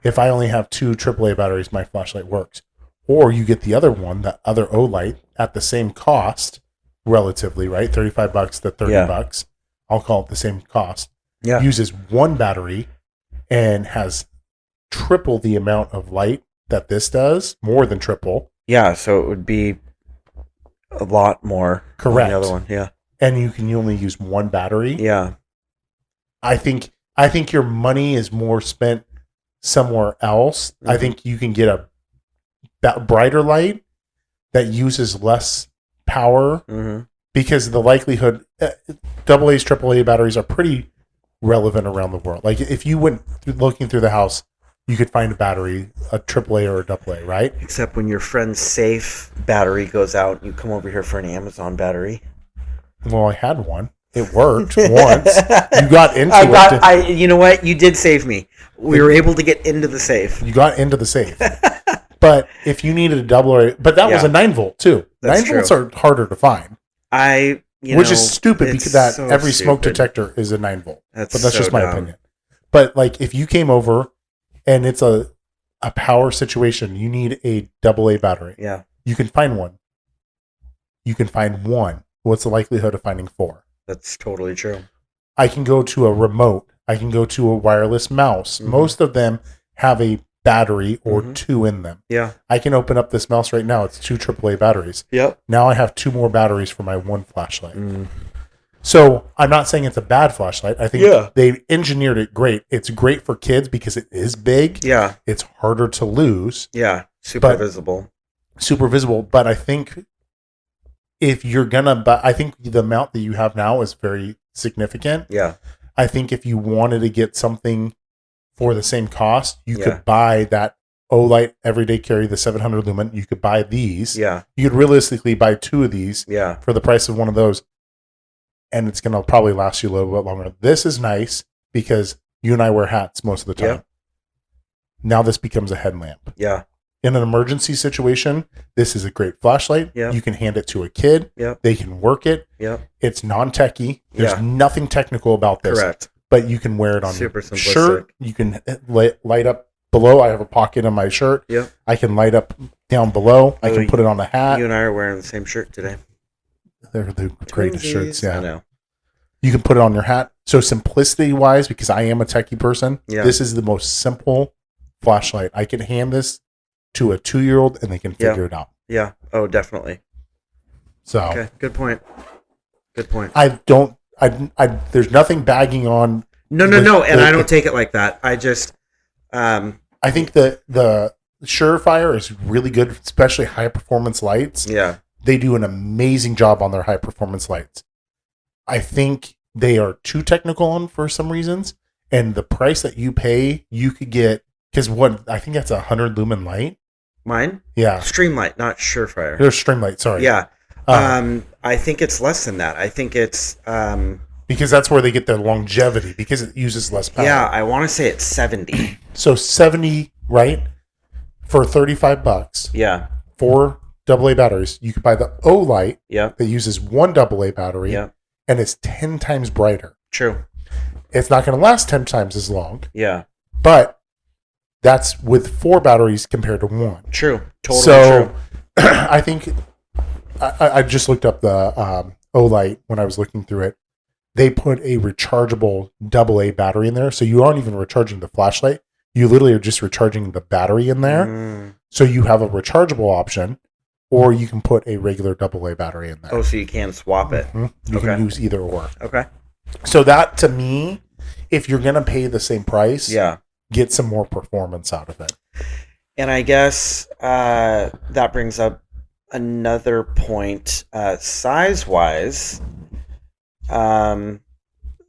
If I only have 2 AAA batteries, my flashlight works. Or you get the other one, that other Olight, at the same cost, relatively, right? $35 to $30. I'll call it the same cost. Yeah. Uses 1 battery and has triple the amount of light that this does, more than triple. Yeah, so it would be a lot more. Correct. Than the other one, yeah. And you can only use 1 battery. Yeah. I think your money is more spent somewhere else. Mm-hmm. I think you can get a brighter light that uses less power because the likelihood AA's, AAA batteries are pretty relevant around the world. Like if you went looking through the house, you could find a battery, a AAA or a AA, right? Except when your friend's safe battery goes out, you come over here for an Amazon battery. Well, I had one. It worked once. You got into it. You know what? You did save me. We were able to get into the safe. You got into the safe. But if you needed a but that was a 9-volt too. That's 9 volts true. are harder to find. Which is stupid because that so every smoke stupid. detector is a 9-volt. That's But that's so just my dumb. opinion. But like if you came over and it's a power situation, you need a AA battery. Yeah, You can find one. You can find one. What's the likelihood of finding 4? that's totally true. I can go to a remote. I can go to a wireless mouse. Mhm. Most of them have a battery or 2 in them. Yeah. I can open up this mouse right now. It's 2 AAA batteries. Yep. Now I have 2 more batteries for my 1 flashlight. Mm. So I'm not saying it's a bad flashlight. I think Yeah. they engineered it great. It's great for kids because it is big. Yeah. It's harder to lose. Yeah. Super But- visible. Super visible. But I think if you're going to, I think the amount that you have now is very significant. Yeah. I think if you wanted to get something for the same cost, you Yeah. could buy that Olight everyday carry, the 700 lumen. You could buy these. Yeah. You could realistically buy 2 of these Yeah. for the price of one of those, and it's going to probably last you a little bit longer. This is nice because you and I wear hats most of the time. Yeah. Now this becomes a headlamp. Yeah. In an emergency situation, this is a great flashlight. Yeah. You can hand it to a kid. Yeah. They can work it. Yeah. It's non-techy. There's Yeah. nothing technical about this. Correct. But you can wear it on Super your simplistic. shirt. You can light up below. I have a pocket on my shirt. Yep. I can light up down below. I Oh, can put it on a hat. You and I are wearing the same shirt today. They're the greatest shirts. I Yeah. know. You can put it on your hat. So simplicity wise, because I am a techie person, Yeah. this is the most simple flashlight. I can hand this to a 2-year-old and they can Yeah. figure it out. Yeah. Oh, definitely. So Okay. Good point. Good point. I there's nothing bagging on. No. And I don't take it like that. I just, I think the Surefire is really good, especially high performance lights. yeah. They do an amazing job on their high performance lights. I think they are too technical on for some reasons, and the price that you pay, you could get, because what I think that's a 100 lumen light. Mine? Yeah, Streamlight, not Surefire. there's string light. Sorry, Yeah. Uh, I think it's less than that. I think it's, because that's where they get their longevity because it uses less power. yeah, I want to say it's 70. So 70, right? For $35, Yeah. 4 AA batteries, you could buy the Olight Yep. that uses 1 AA battery, Yep. and it's 10 times brighter. True. It's not going to last 10 times as long, Yeah. but that's with 4 batteries compared to 1. True. Totally So true. I think I just looked up the Olight when I was looking through it. They put a rechargeable AA battery in there, so you aren't even recharging the flashlight. You literally are just recharging the battery in there. Mm. So you have a rechargeable option, or you can put a regular AA battery in there. Oh, so you can swap it. Mhm. You Okay. can use either or. Okay. So that, to me, if you're going to pay the same price, Yeah. get some more performance out of it. And I guess that brings up another point, size-wise.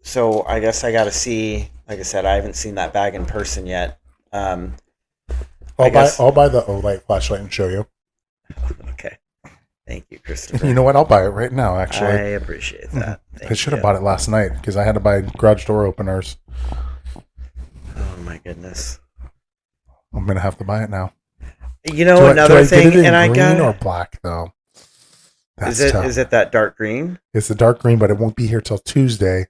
So I guess I got to see. Like I said, I haven't seen that bag in person yet. I guess- I'll buy the Olight flashlight and show you. Okay. Thank you, Christopher. You know what? I'll buy it right now, I actually. appreciate that. I should have bought it last night because I had to buy garage door openers. Oh my goodness. I'm going to have to buy it now. You know, do another I get thing, it in and I green or got black, though? That's is tough. it that dark green? It's the dark green, but it won't be here till Tuesday.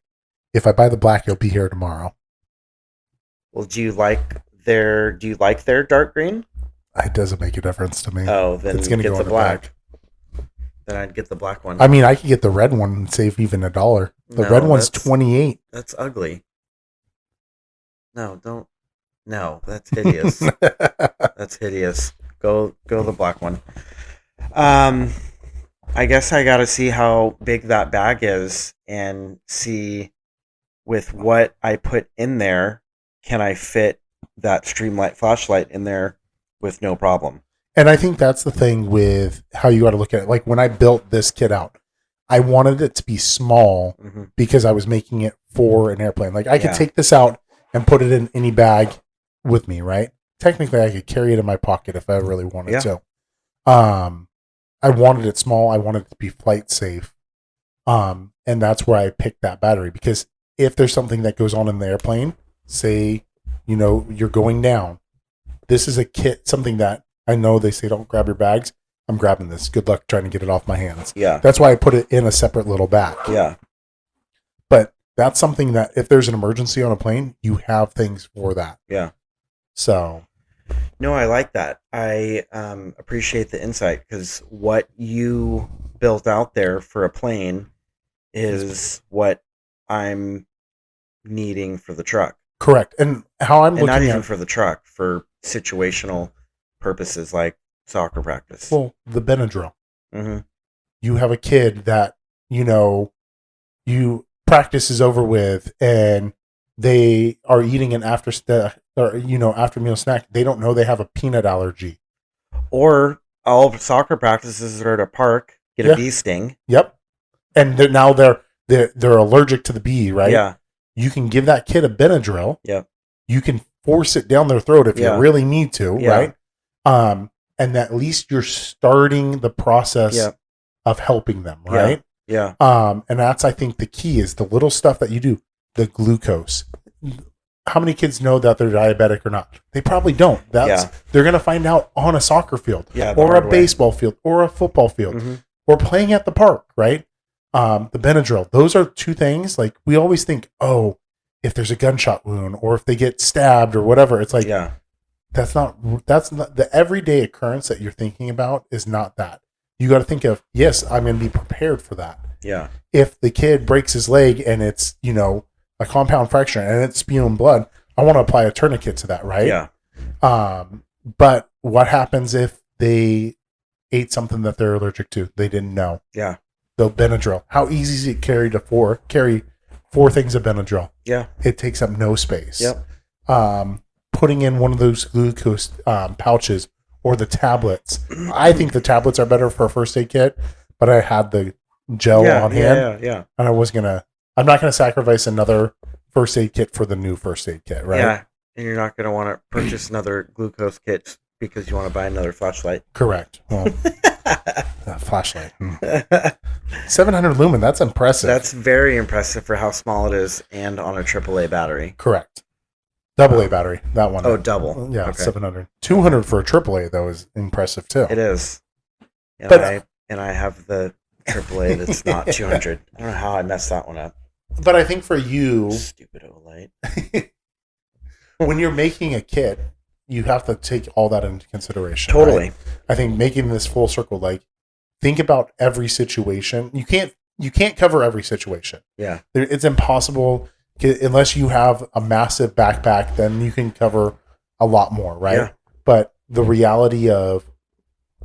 If I buy the black, it'll be here tomorrow. Well, do you like their dark green? It doesn't make a difference to me. Oh, then It's gonna get go the in the black. Then I'd get the black one. I mean, I could get the red one and save even $1. The No, red one's that's- $28. That's ugly. No, don't. No, that's hideous. That's hideous. Go the black one. I guess I got to see how big that bag is and see with what I put in there, can I fit that Streamlight flashlight in there with no problem? And I think that's the thing with how you got to look at it. Like when I built this kit out, I wanted it to be small Mhm. because I was making it for an airplane. Like I could Yeah. take this out and put it in any bag with me, right? Technically, I could carry it in my pocket if I really wanted Yeah. to. I wanted it small. I wanted it to be flight safe. And that's where I picked that battery because if there's something that goes on in the airplane, say, you're going down, this is a kit, something that I know they say don't grab your bags. I'm grabbing this. Good luck trying to get it off my hands. Yeah. That's why I put it in a separate little bag. Yeah. But that's something that if there's an emergency on a plane, you have things for that. Yeah. So, No, I like that. I appreciate the insight because what you built out there for a plane is what I'm needing for the truck. correct. And how I'm And not looking even at for the truck, for situational purposes like soccer practice. the Benadryl. Hmm. You have a kid that, you practice is over with and they are eating an after meal snack. They don't know they have a peanut allergy. Or all soccer practices are at a park, get Yeah. a bee sting. Yep. And now they're allergic to the bee, right? Yeah. You can give that kid a Benadryl. Yep. You can force it down their throat if Yeah. you really need to, Yeah. right? And at least you're starting the process Yeah. of helping them, right? Yeah. And that's, I think, the key is the little stuff that you do. The glucose. How many kids know that they're diabetic or not? They probably don't. They're going to find out on a soccer field, Yeah, or a baseball field, or a football field, Mm-hmm. or playing at the park, right? The Benadryl. Those are two things. Like, we always think, oh, if there's a gunshot wound or if they get stabbed or whatever, it's like, Yeah. that's not the everyday occurrence that you're thinking about is not that. You got to think of, yes, I'm going to be prepared for that. Yeah. If the kid breaks his leg and it's, a compound fracture and it's spewing blood, I want to apply a tourniquet to that, right? Yeah. But what happens if they ate something that they're allergic to? They didn't know. Yeah. The Benadryl. How easy is it carry four things of Benadryl? Yeah. It takes up no space. Yep. Putting in one of those glucose pouches or the tablets. I think the tablets are better for a first aid kit, but I had the gel on hand, Yeah. and I'm not gonna sacrifice another first aid kit for the new first aid kit, right? Yeah. And you're not going to want to purchase another glucose kit because you want to buy another flashlight. Correct. Well, flashlight. 700 lumen. That's impressive. That's very impressive for how small it is and on a AAA battery. Correct. Double A battery. That one. Oh, double. Yeah, Okay. 700. 200 for a AAA though is impressive too. It is. And But- I have the AAA that's not 200. I don't know how I messed that one up. But I think for you, Stupid Olight. when you're making a kit, you have to take all that into consideration. Totally. right? I think making this full circle, like, think about every situation. You can't cover every situation. Yeah. It's impossible unless you have a massive backpack. Then you can cover a lot more, right? Yeah. But the reality of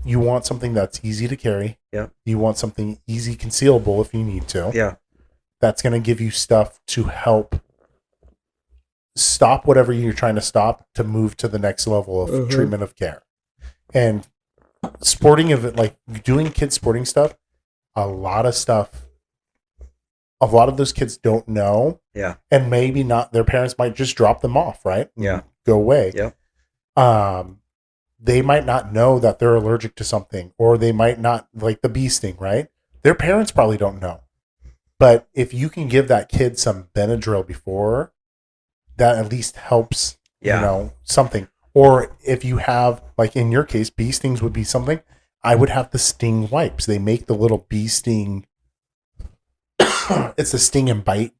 you want something that's easy to carry. Yeah. You want something easy concealable if you need to. Yeah. That's going to give you stuff to help stop whatever you're trying to stop to move to the next level of treatment of care. And sporting event, like doing kids sporting stuff, a lot of those kids don't know. Yeah. And maybe not, their parents might just drop them off, right? Yeah. Go away. Yeah. They might not know that they're allergic to something, or they might not, like the bee sting, right? Their parents probably don't know. But if you can give that kid some Benadryl before, that at least helps, Yeah. something. Or if you have, like in your case, bee stings would be something, I would have the sting wipes. They make the little bee sting, it's the sting and bite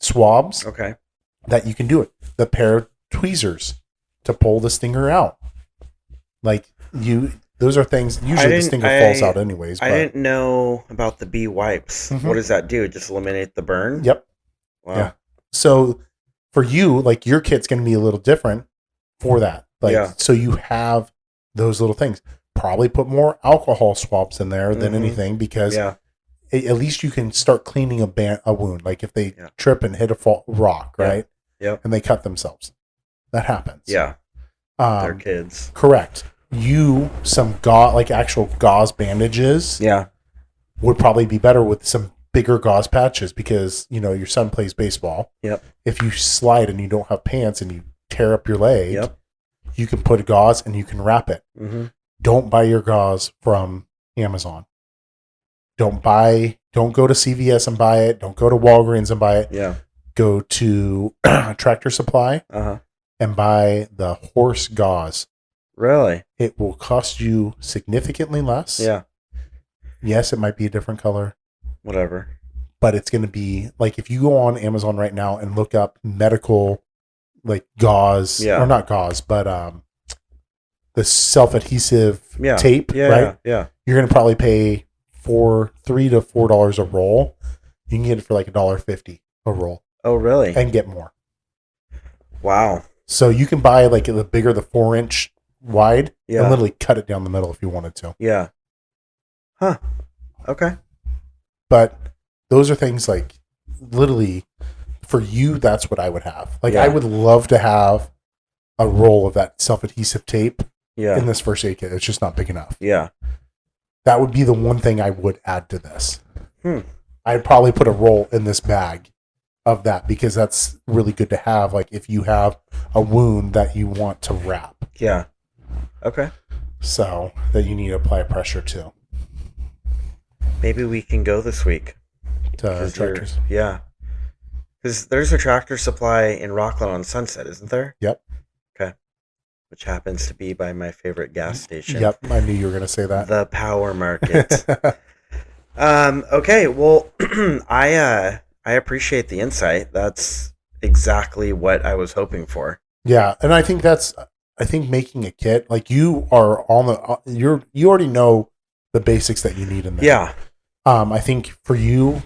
swabs Okay. that you can do it. The pair of tweezers to pull the stinger out. Like those are things, usually the stinger falls out anyways. I didn't know about the bee wipes. Mhm. What does that do? Just eliminate the burn? Yep. Wow. Yeah. So for you, like your kit's going to be a little different for that. Like, Yeah. so you have those little things. Probably put more alcohol swabs in there than Mhm. anything, because Yeah. at least you can start cleaning a wound. Like if they Yeah. trip and hit a rock, Yeah. right? Yep. And they cut themselves. That happens. Yeah. They're Um, kids. correct. Some like actual gauze bandages Yeah. would probably be better with some bigger gauze patches, because your son plays baseball. Yep. If you slide and you don't have pants and you tear up your leg, Yep. you can put a gauze and you can wrap it. Mm-hmm. Don't buy your gauze from Amazon. Don't go to CVS and buy it. Don't go to Walgreens and buy it. Yeah. Go to Tractor Supply Uh-huh. and buy the horse gauze. Really? It will cost you significantly less. Yeah. Yes, it might be a different color, Whatever. but it's going to be like, if you go on Amazon right now and look up medical, like gauze, Yeah. or not gauze, but the self-adhesive Yeah. tape, Yeah. right? Yeah. You're going to probably pay $3 to $4 a roll. You can get it for like $1.50 a roll Oh, really? and get more. Wow. So you can buy like the bigger, the 4-inch wide, Yeah. and literally cut it down the middle if you wanted to. Yeah. Huh. Okay. But those are things like, literally, for you, that's what I would have. Like, Yeah. I would love to have a roll of that self-adhesive tape Yeah. in this first aid kit. It's just not big enough. Yeah. That would be the one thing I would add to this. Hmm. I'd probably put a roll in this bag of that, because that's really good to have. Like if you have a wound that you want to wrap. Yeah. Okay. so that you need to apply pressure to Maybe we can go this week. tractors. Yeah. Because there's a Tractor Supply in Rockland on Sunset, isn't there? Yep. Okay. Which happens to be by my favorite gas station. Yep, I knew you were going to say that. The Power Market. Okay, well, I appreciate the insight. That's exactly what I was hoping for. Yeah, and I think making a kit, like you are on you already know the basics that you need in there. Yeah. I think for you,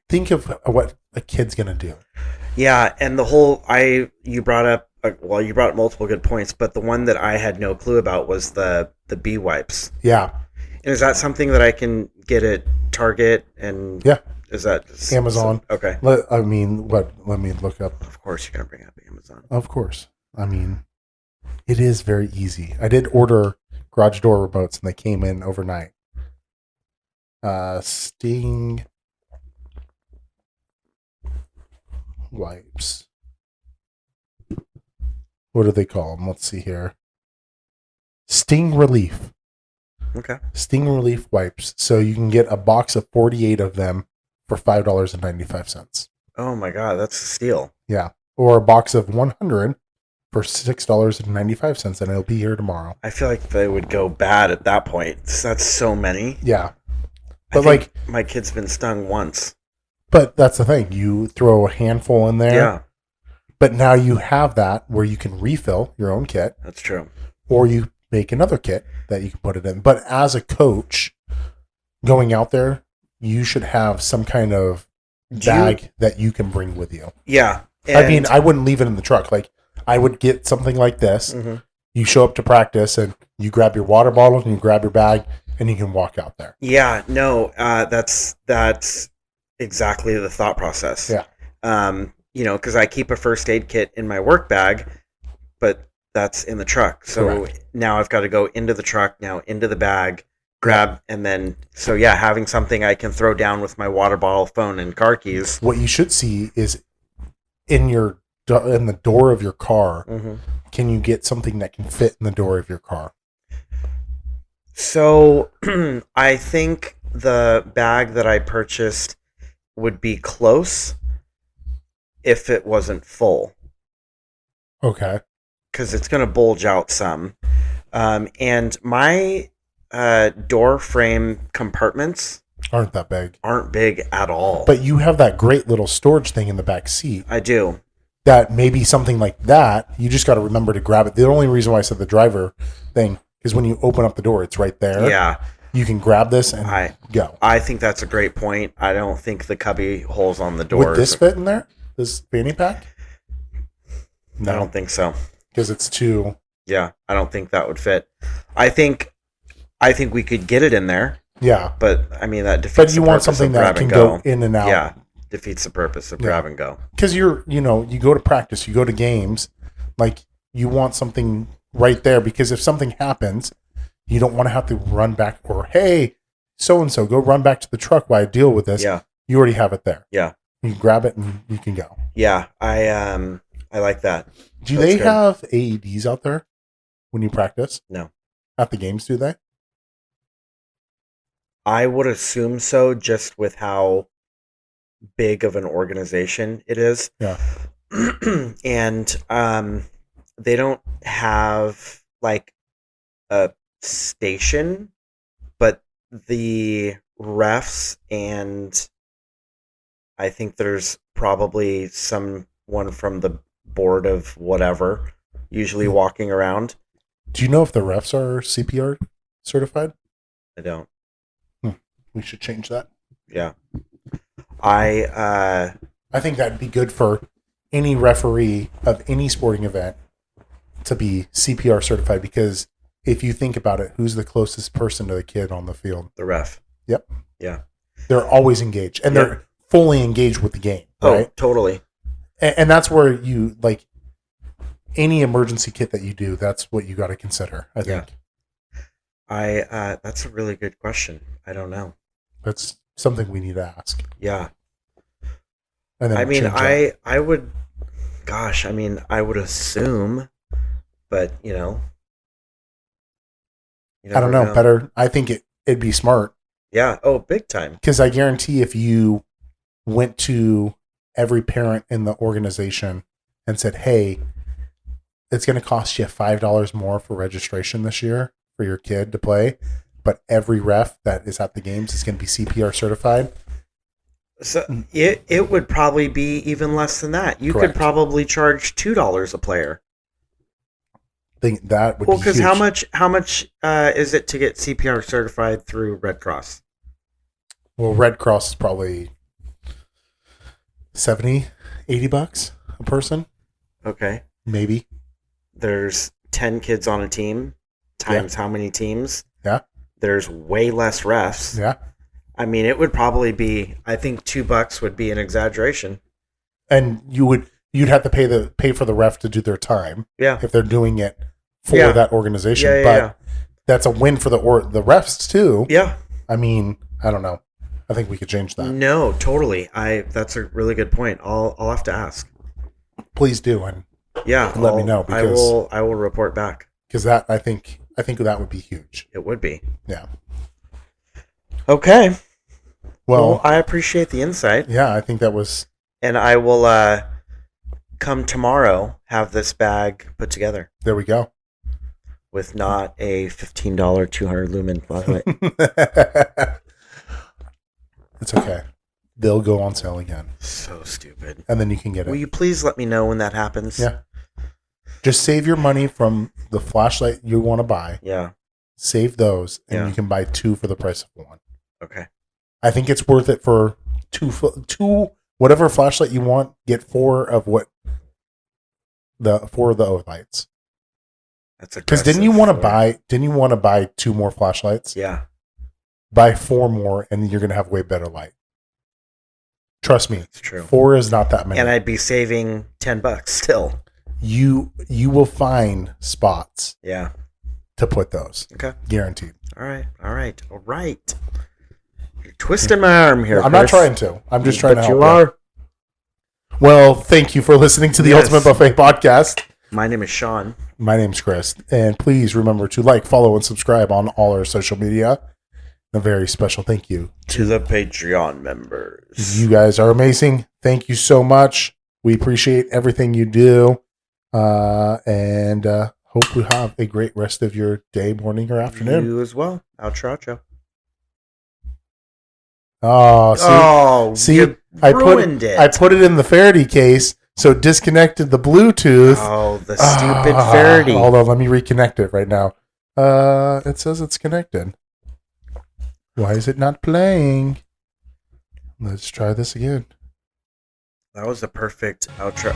think of what a kid's gonna do. Yeah, and you brought up multiple good points, but the one that I had no clue about was the bee wipes. Yeah. And is that something that I can get at Target and Yeah. Is that Amazon? Okay. Let me look up. Of course you're gonna bring up Amazon. Of course. I mean, it is very easy. I did order garage door remotes and they came in overnight. Sting wipes. What do they call them? Let's see here. Sting Relief. Okay. Sting Relief wipes. So you can get a box of 48 of them for $5.95. Oh my god, that's a steal. Yeah. Or a box of 100 for $6.95, and it'll be here tomorrow. I feel like they would go bad at that point. That's so many. Yeah. But like my kid's been stung once. But that's the thing. You throw a handful in there. Yeah. But now you have that where you can refill your own kit. That's true. Or you make another kit that you can put it in. But as a coach going out there, you should have some kind of bag that you can bring with you. Yeah. I mean, I wouldn't leave it in the truck. Like, I would get something like this. Mm-hmm. You show up to practice and you grab your water bottle and you grab your bag and you can walk out there. Yeah. No, that's exactly the thought process. Yeah. Because I keep a first aid kit in my work bag, but that's in the truck. So now I've got to go into the truck, now into the bag, grab, and then, so yeah, having something I can throw down with my water bottle, phone, and car keys. What you should see is in the door of your car, mm-hmm. Can you get something that can fit in the door of your car? So I think the bag that I purchased would be close if it wasn't full. Okay. Because it's going to bulge out some. And my door frame compartments aren't that big. Aren't big at all. But you have that great little storage thing in the back seat. I do. That maybe something like that, you just got to remember to grab it. The only reason why I said the driver thing is when you open up the door, it's right there. Yeah. You can grab this and go. I think that's a great point. I don't think the cubby holes on the doors. Would this fit in there? This fanny pack? No. I don't think so. Because it's too... Yeah, I don't think that would fit. I think we could get it in there. Yeah. But, I mean, that defeats the purpose. But you want something that can go in and out. Yeah, defeats the purpose of grab and go. Because you go to practice, you go to games, like, you want something right there, because if something happens, you don't want to have to run back, or, hey, so-and-so, go run back to the truck while I deal with this. Yeah. You already have it there. Yeah. You can grab it and you can go. Yeah, I like that. Do they have AEDs out there when you practice? No. At the games, do they? I would assume so, just with how big of an organization it is. Yeah. And they don't have like a station, but the refs, and I think there's probably someone from the board of whatever usually walking around. Do you know if the refs are CPR certified? I don't. We should change that. Yeah. I think that'd be good for any referee of any sporting event to be CPR certified, because if you think about it, who's the closest person to the kid on the field? The ref. Yep. Yeah. They're always engaged, and they're fully engaged with the game. Right? Oh, totally. And that's where you, like, any emergency kit that you do, that's what you got to consider, I think. Yeah. That's a really good question. I don't know. That's something we need to ask. Yeah. And then I mean, I would, gosh, I mean, I would assume, but You I don't never know. Better. I think it'd be smart Yeah. Oh, big time. because I guarantee if you went to every parent in the organization and said, "Hey, it's going to cost you $5 more for registration this year for your kid to play, but every ref that is at the games is going to be CPR certified." So it would probably be even less than that. You Correct. could probably charge $2 a player. Think that would Well, be because huge. how much is it to get CPR certified through Red Cross? Well, Red Cross is probably 70, $80 a person, Okay. maybe. There's 10 kids on a team times how many teams? Yeah. There's way less refs. Yeah. I mean, it would probably be, I think $2 would be an exaggeration. And you'd have to pay for the ref to do their time Yeah. if they're doing it for Yeah. that organization. Yeah, But that's a win for the refs too. Yeah. I mean, I don't know. I think we could change that. No, totally. That's a really good point. I'll have to ask. Please do, and Yeah. let me know, because I will report back. that I think that would be huge. It would be. Yeah. Okay. Well, Well, I appreciate the insight. yeah, I think that was And I will come tomorrow, have this bag put together there. We go. with not a $15 200 lumen floodlight. It's okay. They'll go on sale again, So stupid. and then you can get Will it. you please let me know when that happens? Yeah. Just save your money from the flashlight you want to buy. Yeah. Save those, and Yeah. you can buy 2 for the price of 1. Okay. I think it's worth it for two whatever flashlight you want. Get 4 of the O lights. That's Because didn't you want to buy 2 more flashlights? Yeah. Buy 4 more, and you're gonna have way better light. Trust me, It's true. 4 is not that many. And I'd be saving $10 still. You will find spots Yeah. to put those, Okay. guaranteed. All right. You're twisting my arm here. I'm not Chris. trying to. I'm just trying to But help. you are. Well, thank you for listening to the Yes. Ultimate Buffet Podcast. My name is Sean. My name's Chris, and please remember to like, follow, and subscribe on all our social media. A very special thank you. To the Patreon members. You guys are amazing. Thank you so much. We appreciate everything you do, and hope you have a great rest of your day, morning, or afternoon. You as well. Outro. Oh, see, you I ruined it. I put it in the Faraday case, so it disconnected the Bluetooth. Oh, the stupid Faraday. Hold on, let me reconnect it right now. It says it's connected. Why is it not playing? Let's try this again. That was the perfect outro.